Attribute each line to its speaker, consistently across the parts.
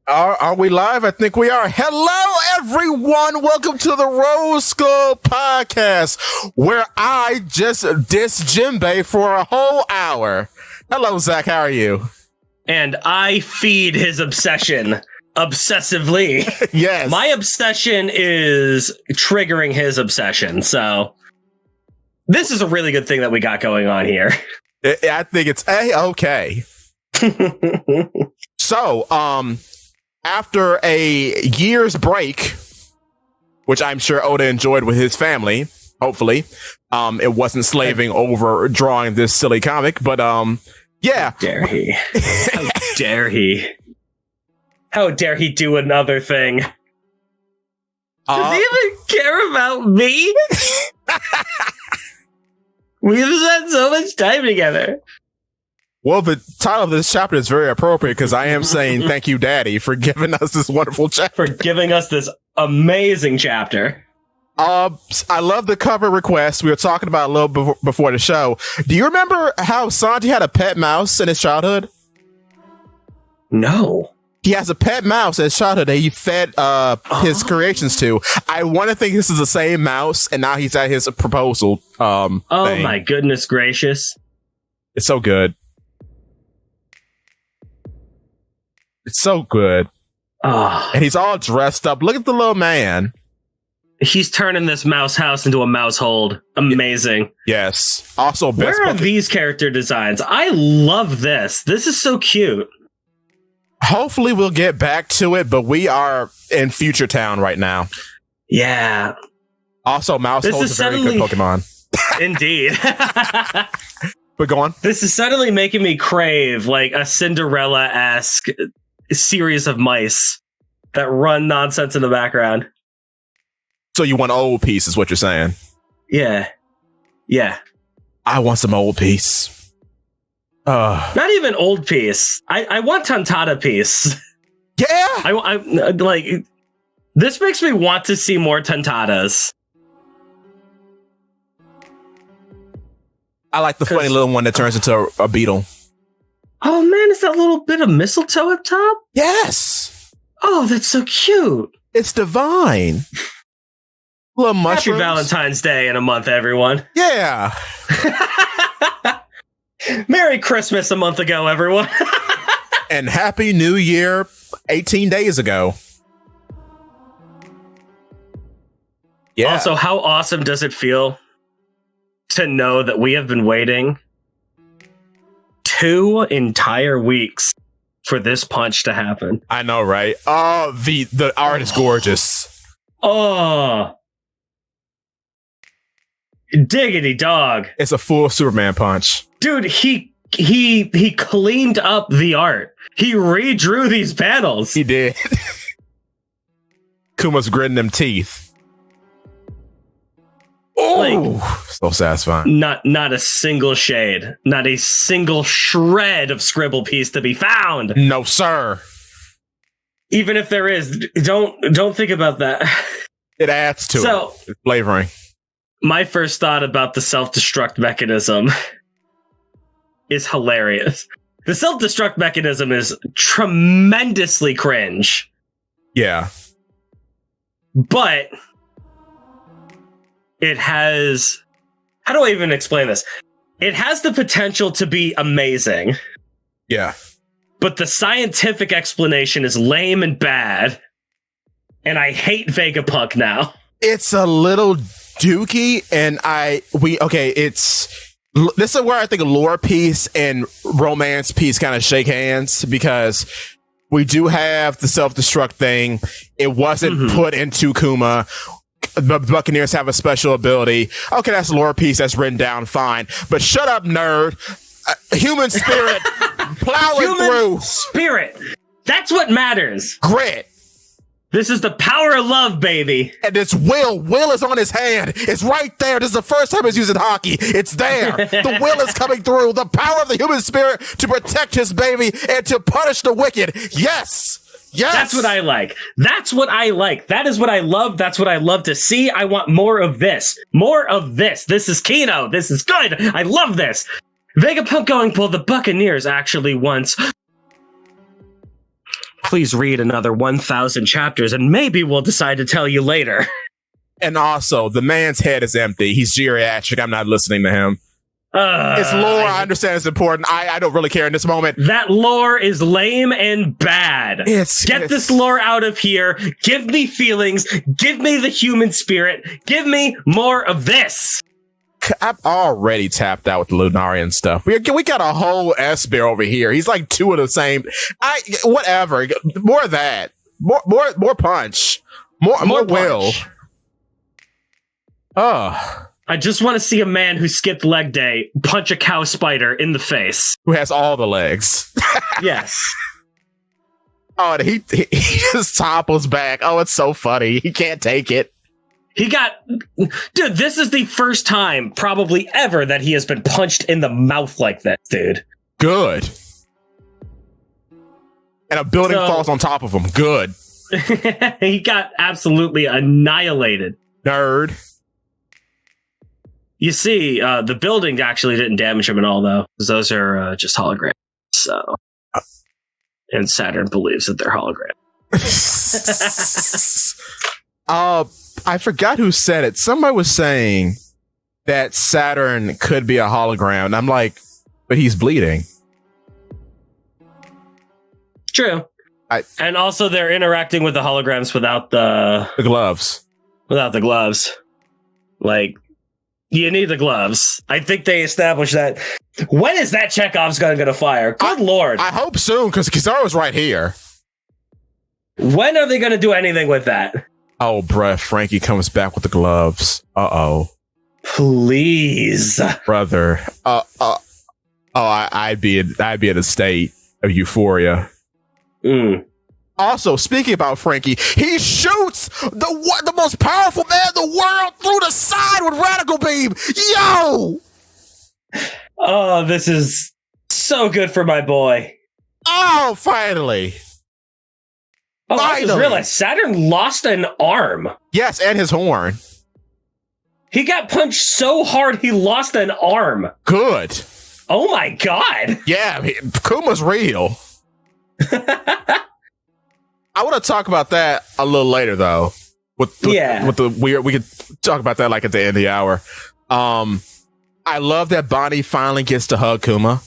Speaker 1: Are we live? I think we are. Hello, everyone. Welcome to the Rose Skull Podcast, where I just diss Jimbei for a whole hour. Hello, Zakk. How are you?
Speaker 2: And I feed his obsession obsessively.
Speaker 1: Yes.
Speaker 2: My obsession is triggering his obsession. So this is a really good thing that we got going on here.
Speaker 1: I think it's A-okay. So, after a year's break, which I'm sure Oda enjoyed with his family, hopefully, it wasn't slaving over drawing this silly comic, but yeah.
Speaker 2: How dare he? How dare he? How dare he do another thing? Does he even care about me? We've spent so much time together.
Speaker 1: Well, the title of this chapter is very appropriate because I am saying thank you, Daddy, for giving us this wonderful chapter.
Speaker 2: For giving us this amazing chapter.
Speaker 1: I love the cover request. We were talking about a little before the show. Do you remember how Sanji had a pet mouse in his childhood?
Speaker 2: No.
Speaker 1: He has a pet mouse in his childhood that he fed his creations to. I want to think this is the same mouse, and now he's at his proposal thing.
Speaker 2: My goodness gracious.
Speaker 1: It's so good. It's so good.
Speaker 2: Oh.
Speaker 1: And he's all dressed up. Look at the little man.
Speaker 2: He's turning this mouse house into a mouse hold. Amazing.
Speaker 1: Yes. Also,
Speaker 2: where are these character designs? I love this. This is so cute.
Speaker 1: Hopefully we'll get back to it, but we are in Future Town right now.
Speaker 2: Yeah.
Speaker 1: Also, mouse holds a very good Pokemon.
Speaker 2: Indeed.
Speaker 1: But go on.
Speaker 2: This is suddenly making me crave like a Cinderella-esque series of mice that run nonsense in the background.
Speaker 1: So you want old piece is what you're saying?
Speaker 2: Yeah. Yeah.
Speaker 1: I want some old piece.
Speaker 2: Not even old piece. I want Tontada piece.
Speaker 1: Yeah.
Speaker 2: I like this makes me want to see more Tontadas.
Speaker 1: I like the funny little one that turns into a beetle.
Speaker 2: Oh man, is that little bit of mistletoe up top?
Speaker 1: Yes.
Speaker 2: Oh, that's so cute.
Speaker 1: It's divine. Little mushrooms.
Speaker 2: Happy Valentine's Day in a month, everyone.
Speaker 1: Yeah.
Speaker 2: Merry Christmas a month ago, everyone.
Speaker 1: And Happy New Year 18 days ago. Yeah.
Speaker 2: Also, how awesome does it feel to know that we have been waiting 2 entire weeks for this punch to happen?
Speaker 1: I know, right? Oh, the art is gorgeous.
Speaker 2: Oh. Diggity dog.
Speaker 1: It's a full Superman punch.
Speaker 2: Dude, he cleaned up the art. He redrew these panels.
Speaker 1: He did. Kuma's gritting them teeth. Oh, so satisfying.
Speaker 2: Not a single shade, not a single shred of scribble piece to be found.
Speaker 1: No, sir.
Speaker 2: Even if there is, don't think about that.
Speaker 1: It adds to it. It's flavoring.
Speaker 2: My first thought about the self-destruct mechanism is hilarious. The self-destruct mechanism is tremendously cringe.
Speaker 1: Yeah.
Speaker 2: But it has... How do I even explain this? It has the potential to be amazing.
Speaker 1: Yeah. But
Speaker 2: the scientific explanation is lame and bad. And I hate Vegapunk now.
Speaker 1: It's a little dookie, and this is where I think lore piece and romance piece kind of shake hands, because we do have the self-destruct thing. It wasn't put into Kuma. The Buccaneers have a special ability. Okay, that's lore piece that's written down fine. But shut up, nerd. Human spirit plowing through.
Speaker 2: Spirit. That's what matters.
Speaker 1: Grit.
Speaker 2: This is the power of love, baby.
Speaker 1: And it's Will. Will is on his hand. It's right there. This is the first time he's using hockey. It's there. The will is coming through. The power of the human spirit to protect his baby and to punish the wicked. Yes. Yes.
Speaker 2: That's what I like. That's what I like. That is what I love. That's what I love to see. I want more of this. More of this. This is Kino. This is good. I love this. Vegapunk going, well, the Buccaneers actually once please read another 1,000 chapters and maybe we'll decide to tell you later.
Speaker 1: And also, the man's head is empty. He's geriatric. I'm not listening to him. It's lore. I understand it's important. I don't really care in this moment.
Speaker 2: That lore is lame and bad. Get this lore out of here. Give me feelings. Give me the human spirit. Give me more of this.
Speaker 1: I'm already tapped out with the Lunarian stuff. We got a whole S-Bear over here. He's like two of the same. Whatever. More of that. More punch. More will.
Speaker 2: I just want to see a man who skipped leg day punch a cow spider in the face.
Speaker 1: Who has all the legs.
Speaker 2: Yes.
Speaker 1: Oh, and he just topples back. Oh, it's so funny. He can't take it. Dude, this is the first time probably ever that he has been punched in the mouth like that, dude. Good. And a building falls on top of him. Good.
Speaker 2: He got absolutely annihilated.
Speaker 1: Nerd.
Speaker 2: You see, the building actually didn't damage him at all, though, because those are just holograms. So, and Saturn believes that they're holograms.
Speaker 1: I forgot who said it. Somebody was saying that Saturn could be a hologram. And I'm like, but he's bleeding.
Speaker 2: True. And also, they're interacting with the holograms without the
Speaker 1: gloves.
Speaker 2: Without the gloves, like. You need the gloves. I think they established that. When is that Chekhov's gun going to fire? Good Lord.
Speaker 1: I hope soon, because Kizaru's right here.
Speaker 2: When are they going to do anything with that?
Speaker 1: Oh, bruh, Frankie comes back with the gloves. Uh-oh.
Speaker 2: Please.
Speaker 1: Brother. I'd be in a state of euphoria. Also, speaking about Frankie, he shoots the most powerful man in the world through the side with Radical Beam. Yo!
Speaker 2: Oh, this is so good for my boy.
Speaker 1: Oh, finally.
Speaker 2: Oh, I just realized Saturn lost an arm.
Speaker 1: Yes, and his horn.
Speaker 2: He got punched so hard he lost an arm.
Speaker 1: Good.
Speaker 2: Oh my god.
Speaker 1: Yeah, Kuma's real. I want to talk about that a little later, though. With the weird, we could talk about that like at the end of the hour. I love that Bonnie finally gets to hug Kuma.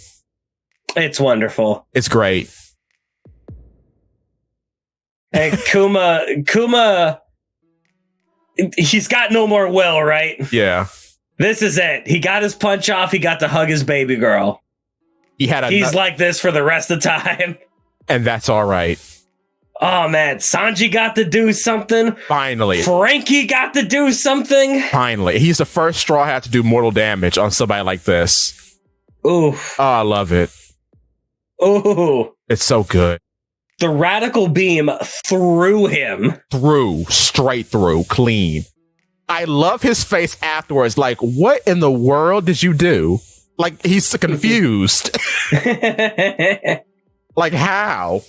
Speaker 2: It's wonderful.
Speaker 1: It's great.
Speaker 2: And Kuma, he's got no more will, right?
Speaker 1: Yeah.
Speaker 2: This is it. He got his punch off. He got to hug his baby girl. He's like this for the rest of the time.
Speaker 1: And that's all right.
Speaker 2: Oh, man. Sanji got to do something.
Speaker 1: Finally.
Speaker 2: Frankie got to do something.
Speaker 1: Finally. He's the first Straw Hat to do mortal damage on somebody like this.
Speaker 2: Ooh.
Speaker 1: Oh, I love it.
Speaker 2: Ooh.
Speaker 1: It's so good.
Speaker 2: The radical beam through him.
Speaker 1: Straight through, clean. I love his face afterwards. Like, what in the world did you do? Like, he's confused. Like, how?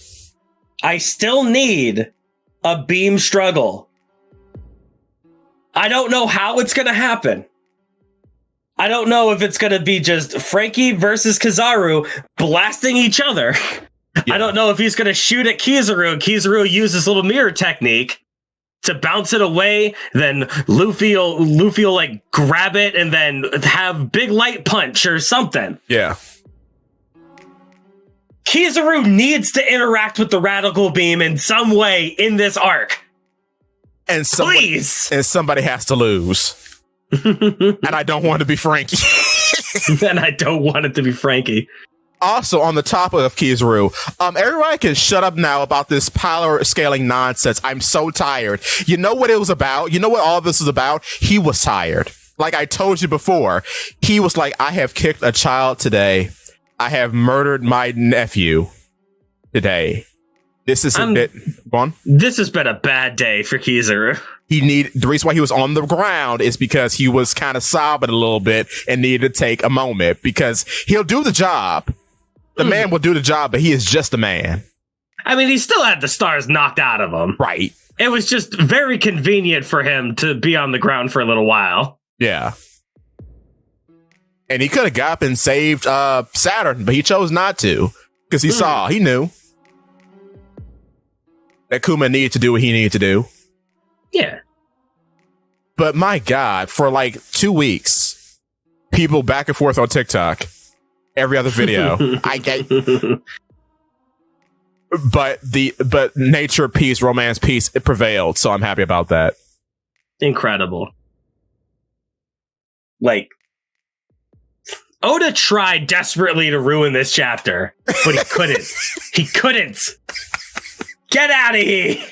Speaker 2: I still need a beam struggle. I don't know how it's going to happen. I don't know if it's going to be just Frankie versus Kizaru blasting each other. Yeah. I don't know if he's going to shoot at Kizaru. Kizaru uses little mirror technique to bounce it away. Then Luffy will like grab it and then have big light punch or something.
Speaker 1: Yeah.
Speaker 2: Kizaru needs to interact with the radical beam in some way in this arc.
Speaker 1: And somebody has to lose. And I don't want to be Frankie.
Speaker 2: And I don't want it to be Frankie.
Speaker 1: Also, on the topic of Kizaru, everybody can shut up now about this power scaling nonsense. I'm so tired. You know what it was about? You know what all this is about? He was tired. Like I told you before, he was like, I have kicked a child today. I have murdered my nephew today. This is a bit... Go on.
Speaker 2: This has been a bad day for Kizaru.
Speaker 1: The reason why he was on the ground is because he was kind of sobbing a little bit and needed to take a moment because he'll do the job. The man will do the job, but he is just a man.
Speaker 2: I mean, he still had the stars knocked out of him.
Speaker 1: Right.
Speaker 2: It was just very convenient for him to be on the ground for a little while.
Speaker 1: Yeah. And he could have got up and saved Saturn, but he chose not to because he knew. that Kuma needed to do what he needed to do.
Speaker 2: Yeah.
Speaker 1: But my God, for like 2 weeks, people back and forth on TikTok, every other video. I get, but nature, peace, romance, peace, it prevailed. So I'm happy about that.
Speaker 2: Incredible. Like, Oda tried desperately to ruin this chapter, but he couldn't. He couldn't. Get out of here.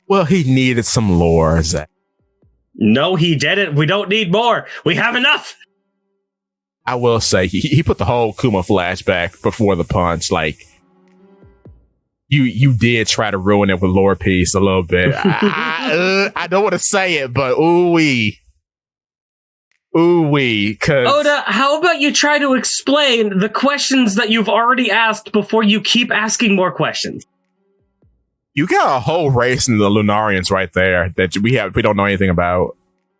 Speaker 1: Well, he needed some lore, Zakk.
Speaker 2: No, he didn't. We don't need more. We have enough.
Speaker 1: I will say he put the whole Kuma flashback before the punch. Like, you did try to ruin it with lore piece a little bit. I don't want to say it, but ooh-wee. Cause
Speaker 2: Oda, how about you try to explain the questions that you've already asked before you keep asking more questions?
Speaker 1: You got a whole race in the Lunarians right there that we don't know anything about.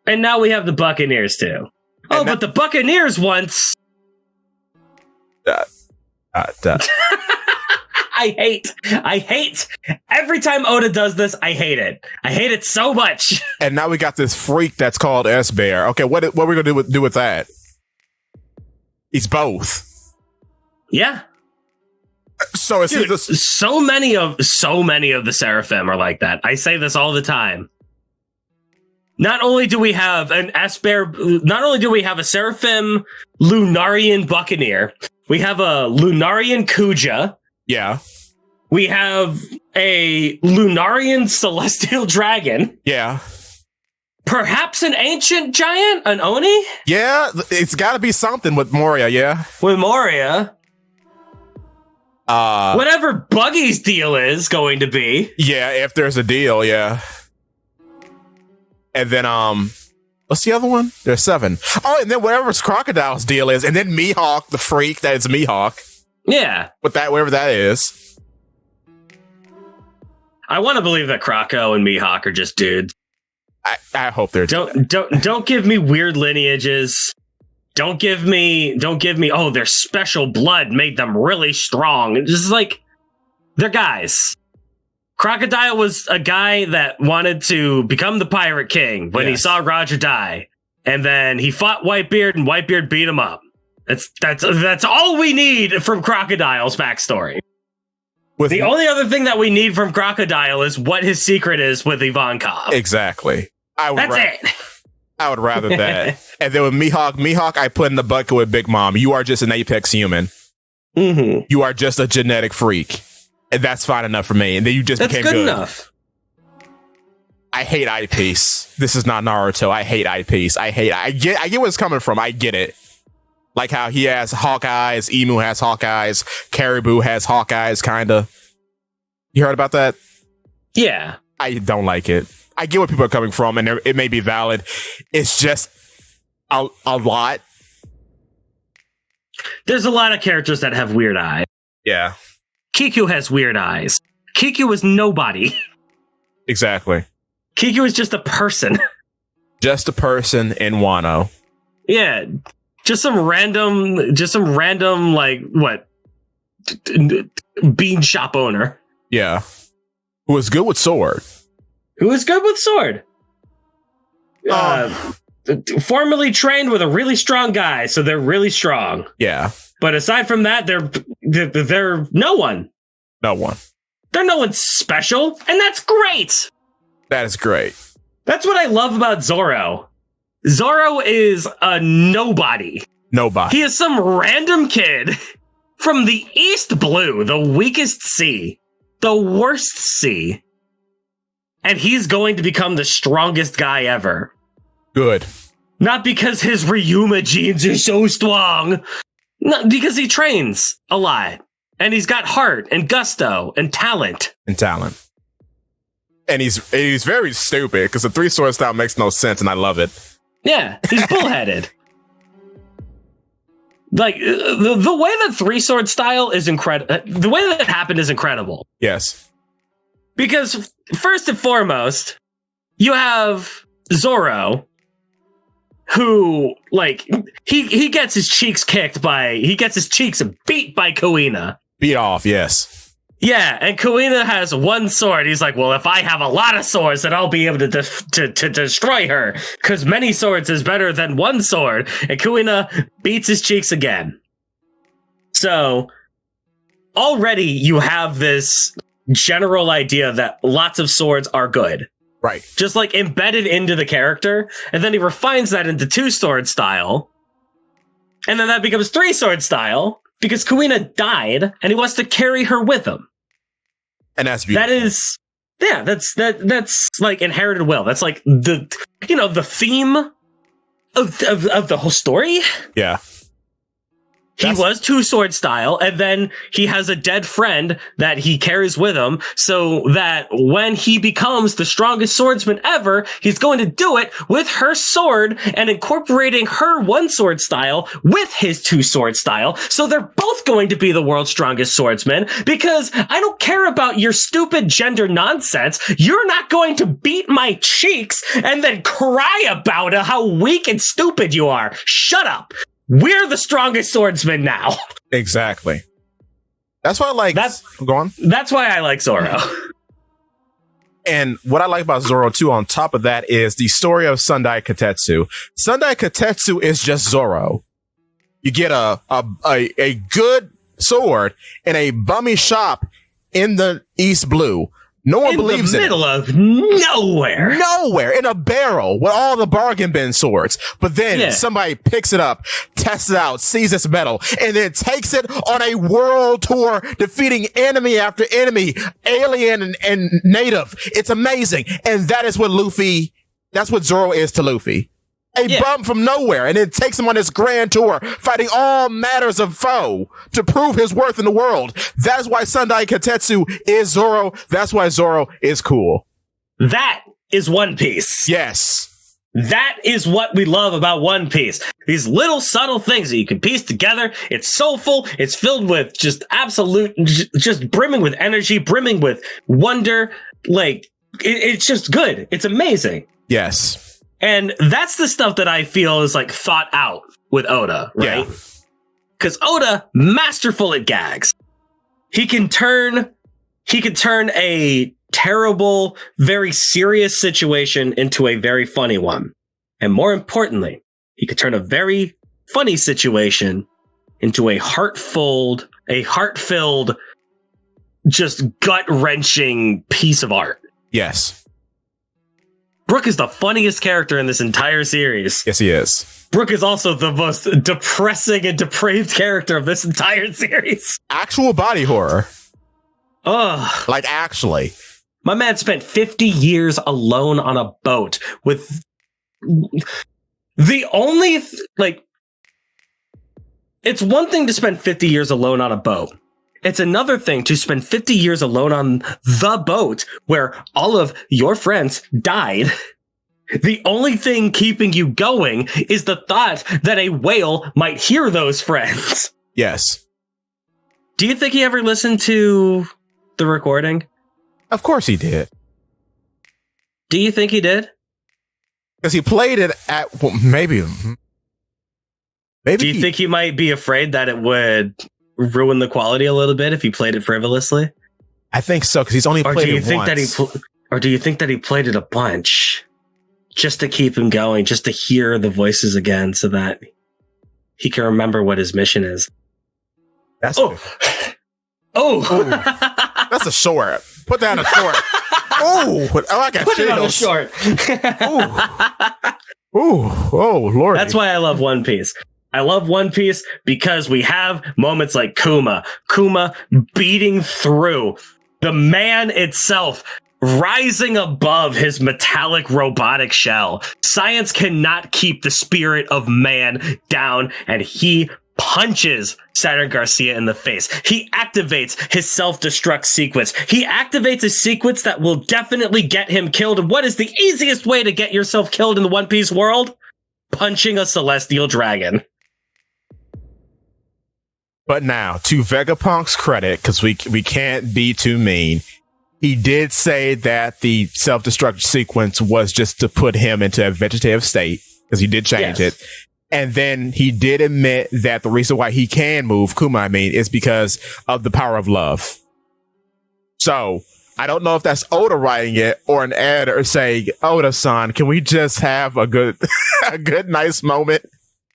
Speaker 2: And now we have the Buccaneers too. But the Buccaneers once... I hate every time Oda does this. I hate it. I hate it so much.
Speaker 1: And now we got this freak that's called S-Bear. Okay, what are we gonna do with that? He's both.
Speaker 2: Yeah.
Speaker 1: So is
Speaker 2: Dude, so many of the Seraphim are like that. I say this all the time. Not only do we have an S-Bear, not only do we have a Seraphim Lunarian Buccaneer, we have a Lunarian Kuja.
Speaker 1: Yeah.
Speaker 2: We have a Lunarian Celestial Dragon.
Speaker 1: Yeah.
Speaker 2: Perhaps an ancient giant? An Oni?
Speaker 1: Yeah, it's got to be something with Moria, yeah?
Speaker 2: With Moria. Whatever Buggy's deal is going to be.
Speaker 1: Yeah, if there's a deal, yeah. And then, what's the other one? There's 7. Oh, and then whatever's Crocodile's deal is, and then Mihawk, the freak that is Mihawk.
Speaker 2: Yeah.
Speaker 1: With that, whatever that is.
Speaker 2: I want to believe that Croco and Mihawk are just dudes.
Speaker 1: I hope they're
Speaker 2: don't give me weird lineages. Don't give me, oh, their special blood made them really strong. It's just like, they're guys. Crocodile was a guy that wanted to become the Pirate King when he saw Roger die. And then he fought Whitebeard and Whitebeard beat him up. That's all we need from Crocodile's backstory. The only other thing that we need from Crocodile is what his secret is with Ivankov.
Speaker 1: Exactly.
Speaker 2: That's it.
Speaker 1: I would rather that. And then with Mihawk, I put in the bucket with Big Mom. You are just an apex human.
Speaker 2: Mm-hmm.
Speaker 1: You are just a genetic freak. And that's fine enough for me. And then you just became good.
Speaker 2: That's good enough.
Speaker 1: I hate eyepiece. This is not Naruto. I hate eyepiece. I get where it's coming from. I get it. Like how he has Hawkeyes, Emu has Hawkeyes, Caribou has Hawkeyes, kinda. You heard about that?
Speaker 2: Yeah.
Speaker 1: I don't like it. I get where people are coming from, and it may be valid. It's just a lot.
Speaker 2: There's a lot of characters that have weird eyes.
Speaker 1: Yeah.
Speaker 2: Kiku has weird eyes. Kiku is nobody.
Speaker 1: Exactly.
Speaker 2: Kiku is just a person.
Speaker 1: Just a person in Wano.
Speaker 2: Yeah. Just some random, like, what? Bean shop owner.
Speaker 1: Yeah. Who was good with sword.
Speaker 2: Formerly trained with a really strong guy, so they're really strong.
Speaker 1: Yeah.
Speaker 2: But aside from that, they're no one.
Speaker 1: No one.
Speaker 2: They're no one special, and that's great.
Speaker 1: That is great.
Speaker 2: That's what I love about Zoro. Zoro is a nobody.
Speaker 1: Nobody.
Speaker 2: He is some random kid from the East Blue, the weakest sea, the worst sea. And he's going to become the strongest guy ever.
Speaker 1: Good.
Speaker 2: Not because his Ryuma genes are so strong. No, because he trains a lot. And he's got heart and gusto and talent.
Speaker 1: And he's very stupid because the 3-sword style makes no sense, and I love it.
Speaker 2: Yeah, he's bullheaded. Like, the way that 3-sword style is incredible. The way that it happened is incredible.
Speaker 1: Yes.
Speaker 2: Because, first and foremost, you have Zoro, who, like, he gets his cheeks beat by Kuina.
Speaker 1: Beat off, yes.
Speaker 2: Yeah, and Kuina has one sword. He's like, well, if I have a lot of swords, then I'll be able to to destroy her, because many swords is better than one sword. And Kuina beats his cheeks again. So already you have this general idea that lots of swords are good.
Speaker 1: Right.
Speaker 2: Just like embedded into the character. And then he refines that into 2-sword style. And then that becomes 3-sword style. Because Kuina died, and he wants to carry her with him.
Speaker 1: And that's beautiful.
Speaker 2: That is, yeah, that's like inherited will. That's like the theme of the whole story.
Speaker 1: Yeah.
Speaker 2: He was 2-sword style, and then he has a dead friend that he carries with him, so that when he becomes the strongest swordsman ever, he's going to do it with her sword and incorporating her 1-sword style with his 2-sword style. So they're both going to be the world's strongest swordsmen, because I don't care about your stupid gender nonsense. You're not going to beat my cheeks and then cry about how weak and stupid you are. Shut up. We're the strongest swordsmen now.
Speaker 1: Exactly. That's why I like... Go on.
Speaker 2: That's why I like Zoro.
Speaker 1: And what I like about Zoro, too, on top of that, is the story of Sundai Katetsu. Sundai Katetsu is just Zoro. You get a good sword in a bummy shop in the East Blue. No one believes in it. In the middle
Speaker 2: of nowhere.
Speaker 1: Nowhere. In a barrel with all the bargain bin swords. But then somebody picks it up, tests it out, sees its metal, and then takes it on a world tour, defeating enemy after enemy, alien and native. It's amazing. And that is what that's what Zoro is to Luffy. A bum from nowhere, and it takes him on this grand tour, fighting all matters of foe to prove his worth in the world. That's why Sundai Katetsu is Zoro. That's why Zoro is cool.
Speaker 2: That is One Piece.
Speaker 1: Yes.
Speaker 2: That is what we love about One Piece. These little subtle things that you can piece together. It's soulful. It's filled with just absolute, just brimming with energy, brimming with wonder. Like, it's just good. It's amazing.
Speaker 1: Yes.
Speaker 2: And that's the stuff that I feel is like thought out with Oda, right? Because Oda, masterful at gags. He can turn a terrible, very serious situation into a very funny one. And more importantly, he could turn a very funny situation into a heart-filled, just gut-wrenching piece of art.
Speaker 1: Yes.
Speaker 2: Brook is the funniest character in this entire series.
Speaker 1: Yes, he is.
Speaker 2: Brook is also the most depressing and depraved character of this entire series.
Speaker 1: Actual body horror.
Speaker 2: Ugh.
Speaker 1: Like, actually.
Speaker 2: My man spent 50 years alone on a boat with the only... it's one thing to spend 50 years alone on a boat. It's another thing to spend 50 years alone on the boat where all of your friends died. The only thing keeping you going is the thought that a whale might hear those friends.
Speaker 1: Yes.
Speaker 2: Do you think he ever listened to the recording?
Speaker 1: Of course he did.
Speaker 2: Do you think he did?
Speaker 1: Because he played it at... Well, maybe...
Speaker 2: Do you think he might be afraid that it would... ruin the quality a little bit if he played it frivolously?
Speaker 1: I think so, because he's only played it once.
Speaker 2: Or do you think that he played it a bunch just to keep him going, just to hear the voices again so that he can remember what his mission is?
Speaker 1: That's
Speaker 2: That's
Speaker 1: a short. Put that on a short. I got
Speaker 2: Put it on a short.
Speaker 1: Oh, Lord.
Speaker 2: That's why I love One Piece. I love One Piece because we have moments like Kuma beating through the man itself, rising above his metallic robotic shell. Science cannot keep the spirit of man down, and he punches Saturn Garcia in the face. He activates his self-destruct sequence. He activates a sequence that will definitely get him killed. And what is the easiest way to get yourself killed in the One Piece world? Punching a celestial dragon.
Speaker 1: But now, to Vegapunk's credit, because we can't be too mean, he did say that the self-destruct sequence was just to put him into a vegetative state, because he did change it. And then he did admit that the reason why he can move, Kuma, is because of the power of love. So I don't know if that's Oda writing it or an editor saying, Oda-san, can we just have a good, nice moment?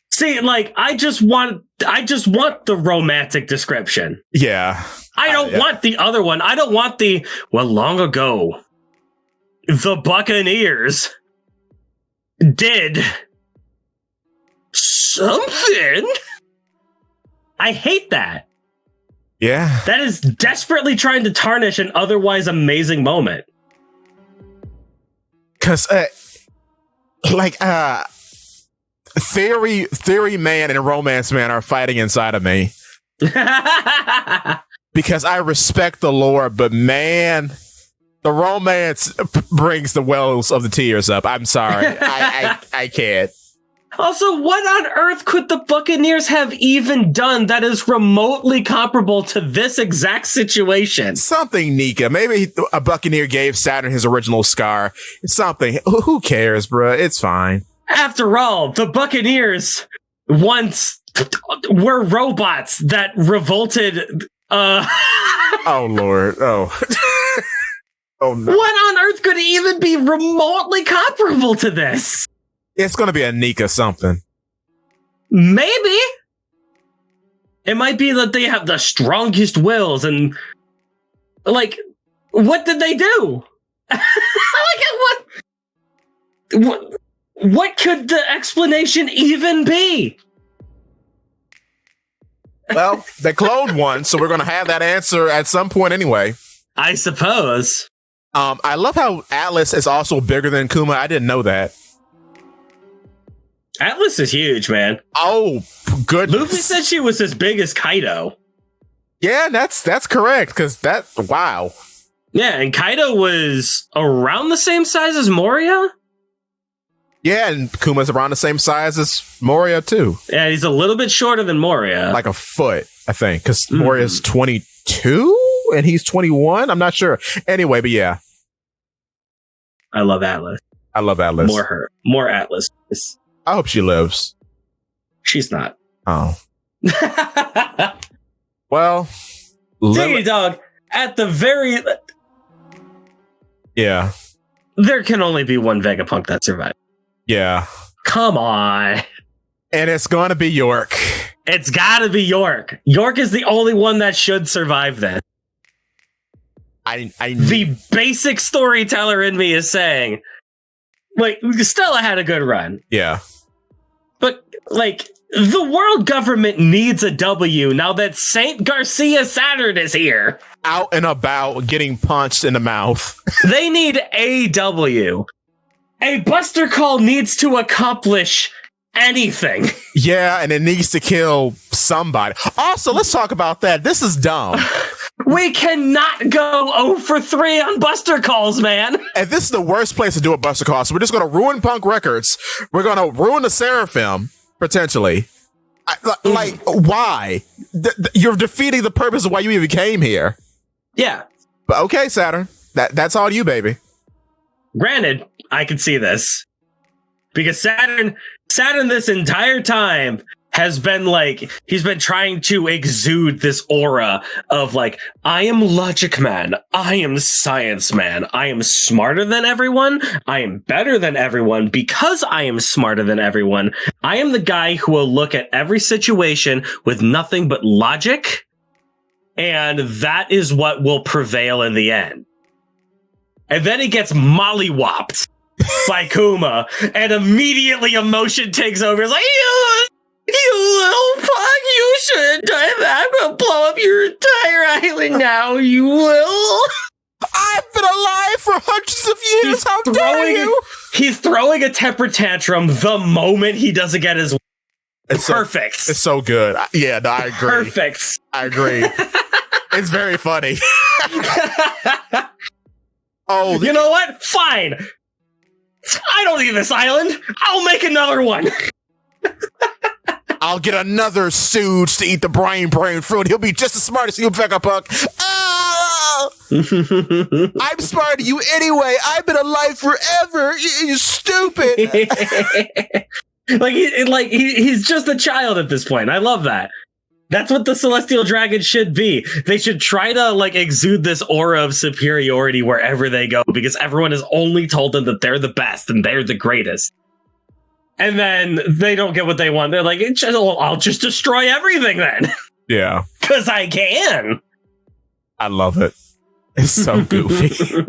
Speaker 2: See, like, I just want the romantic description.
Speaker 1: Yeah.
Speaker 2: I don't want the other one. I don't want the, well, long ago, the Buccaneers did something. I hate that.
Speaker 1: Yeah.
Speaker 2: That is desperately trying to tarnish an otherwise amazing moment.
Speaker 1: Because, Theory Man and Romance Man are fighting inside of me. Because I respect the lore, but man, the romance brings the wells of the tears up. I'm sorry. I can't.
Speaker 2: Also, what on earth could the Buccaneers have even done that is remotely comparable to this exact situation?
Speaker 1: Something, Nika. Maybe a Buccaneer gave Saturn his original scar. Something. Who cares, bruh? It's fine.
Speaker 2: After all, the Buccaneers once were robots that revolted.
Speaker 1: Oh, Lord. Oh. Oh, no.
Speaker 2: What on earth could even be remotely comparable to this?
Speaker 1: It's going to be a Nika something.
Speaker 2: Maybe. It might be that they have the strongest wills and, like, what did they do? What could the explanation even be?
Speaker 1: Well, they cloned one, so we're going to have that answer at some point anyway.
Speaker 2: I suppose.
Speaker 1: I love how Atlas is also bigger than Kuma. I didn't know that.
Speaker 2: Atlas is huge, man.
Speaker 1: Oh, goodness.
Speaker 2: Luffy said she was as big as Kaido.
Speaker 1: Yeah, that's correct, because wow.
Speaker 2: Yeah, and Kaido was around the same size as Moria?
Speaker 1: Yeah, and Kuma's around the same size as Moria, too.
Speaker 2: Yeah, he's a little bit shorter than Moria.
Speaker 1: Like a foot, I think, because Moria's 22 and he's 21? I'm not sure. Anyway, but yeah.
Speaker 2: I love Atlas.
Speaker 1: I love Atlas.
Speaker 2: More her. More Atlas.
Speaker 1: I hope she lives.
Speaker 2: She's not.
Speaker 1: Oh. Well.
Speaker 2: Diggy Dog, at the very...
Speaker 1: Yeah.
Speaker 2: There can only be one Vegapunk that survived.
Speaker 1: Yeah.
Speaker 2: Come on.
Speaker 1: And it's going to be York.
Speaker 2: It's got to be York. York is the only one that should survive this. The basic storyteller in me is saying, like, Stella had a good run.
Speaker 1: Yeah.
Speaker 2: But, like, the world government needs a W now that Saint Garcia Saturn is here.
Speaker 1: Out and about, getting punched in the mouth.
Speaker 2: They need a W. A Buster Call needs to accomplish anything.
Speaker 1: Yeah, and it needs to kill somebody. Also, let's talk about that. This is dumb.
Speaker 2: We cannot go 0 for 3 on Buster Calls, man.
Speaker 1: And this is the worst place to do a Buster Call. So we're just going to ruin Punk Records. We're going to ruin the Seraphim, potentially. Like, why? You're defeating the purpose of why you even came here.
Speaker 2: Yeah.
Speaker 1: But okay, Saturn. That's all you, baby.
Speaker 2: Granted, I can see this. Because Saturn this entire time has been like, he's been trying to exude this aura of like, I am logic man, I am science man, I am smarter than everyone, I am better than everyone because I am smarter than everyone. I am the guy who will look at every situation with nothing but logic, and that is what will prevail in the end. And then he gets mollywopped by Kuma, and immediately emotion takes over. It's like, you little fuck, you shouldn't do that. I'm gonna blow up your entire island now, you will.
Speaker 1: I've been alive for hundreds of years. How dare you?
Speaker 2: He's throwing a temper tantrum the moment he doesn't get his... It's perfect.
Speaker 1: It's so good. Yeah, no, I agree.
Speaker 2: Perfect.
Speaker 1: I agree. It's very funny. Oh,
Speaker 2: you know what? Fine. I don't need this island. I'll make another one.
Speaker 1: I'll get another Stooge to eat the brain fruit. He'll be just as smart as you, Vegapunk. Ah! I'm smarter than you anyway. I've been alive forever. You're stupid.
Speaker 2: He's just a child at this point. I love that. That's what the celestial dragon should be. They should try to like exude this aura of superiority wherever they go, because everyone has only told them that they're the best and they're the greatest. And then they don't get what they want. They're like, I'll just destroy everything then.
Speaker 1: Yeah.
Speaker 2: Because I can.
Speaker 1: I love it. It's so goofy.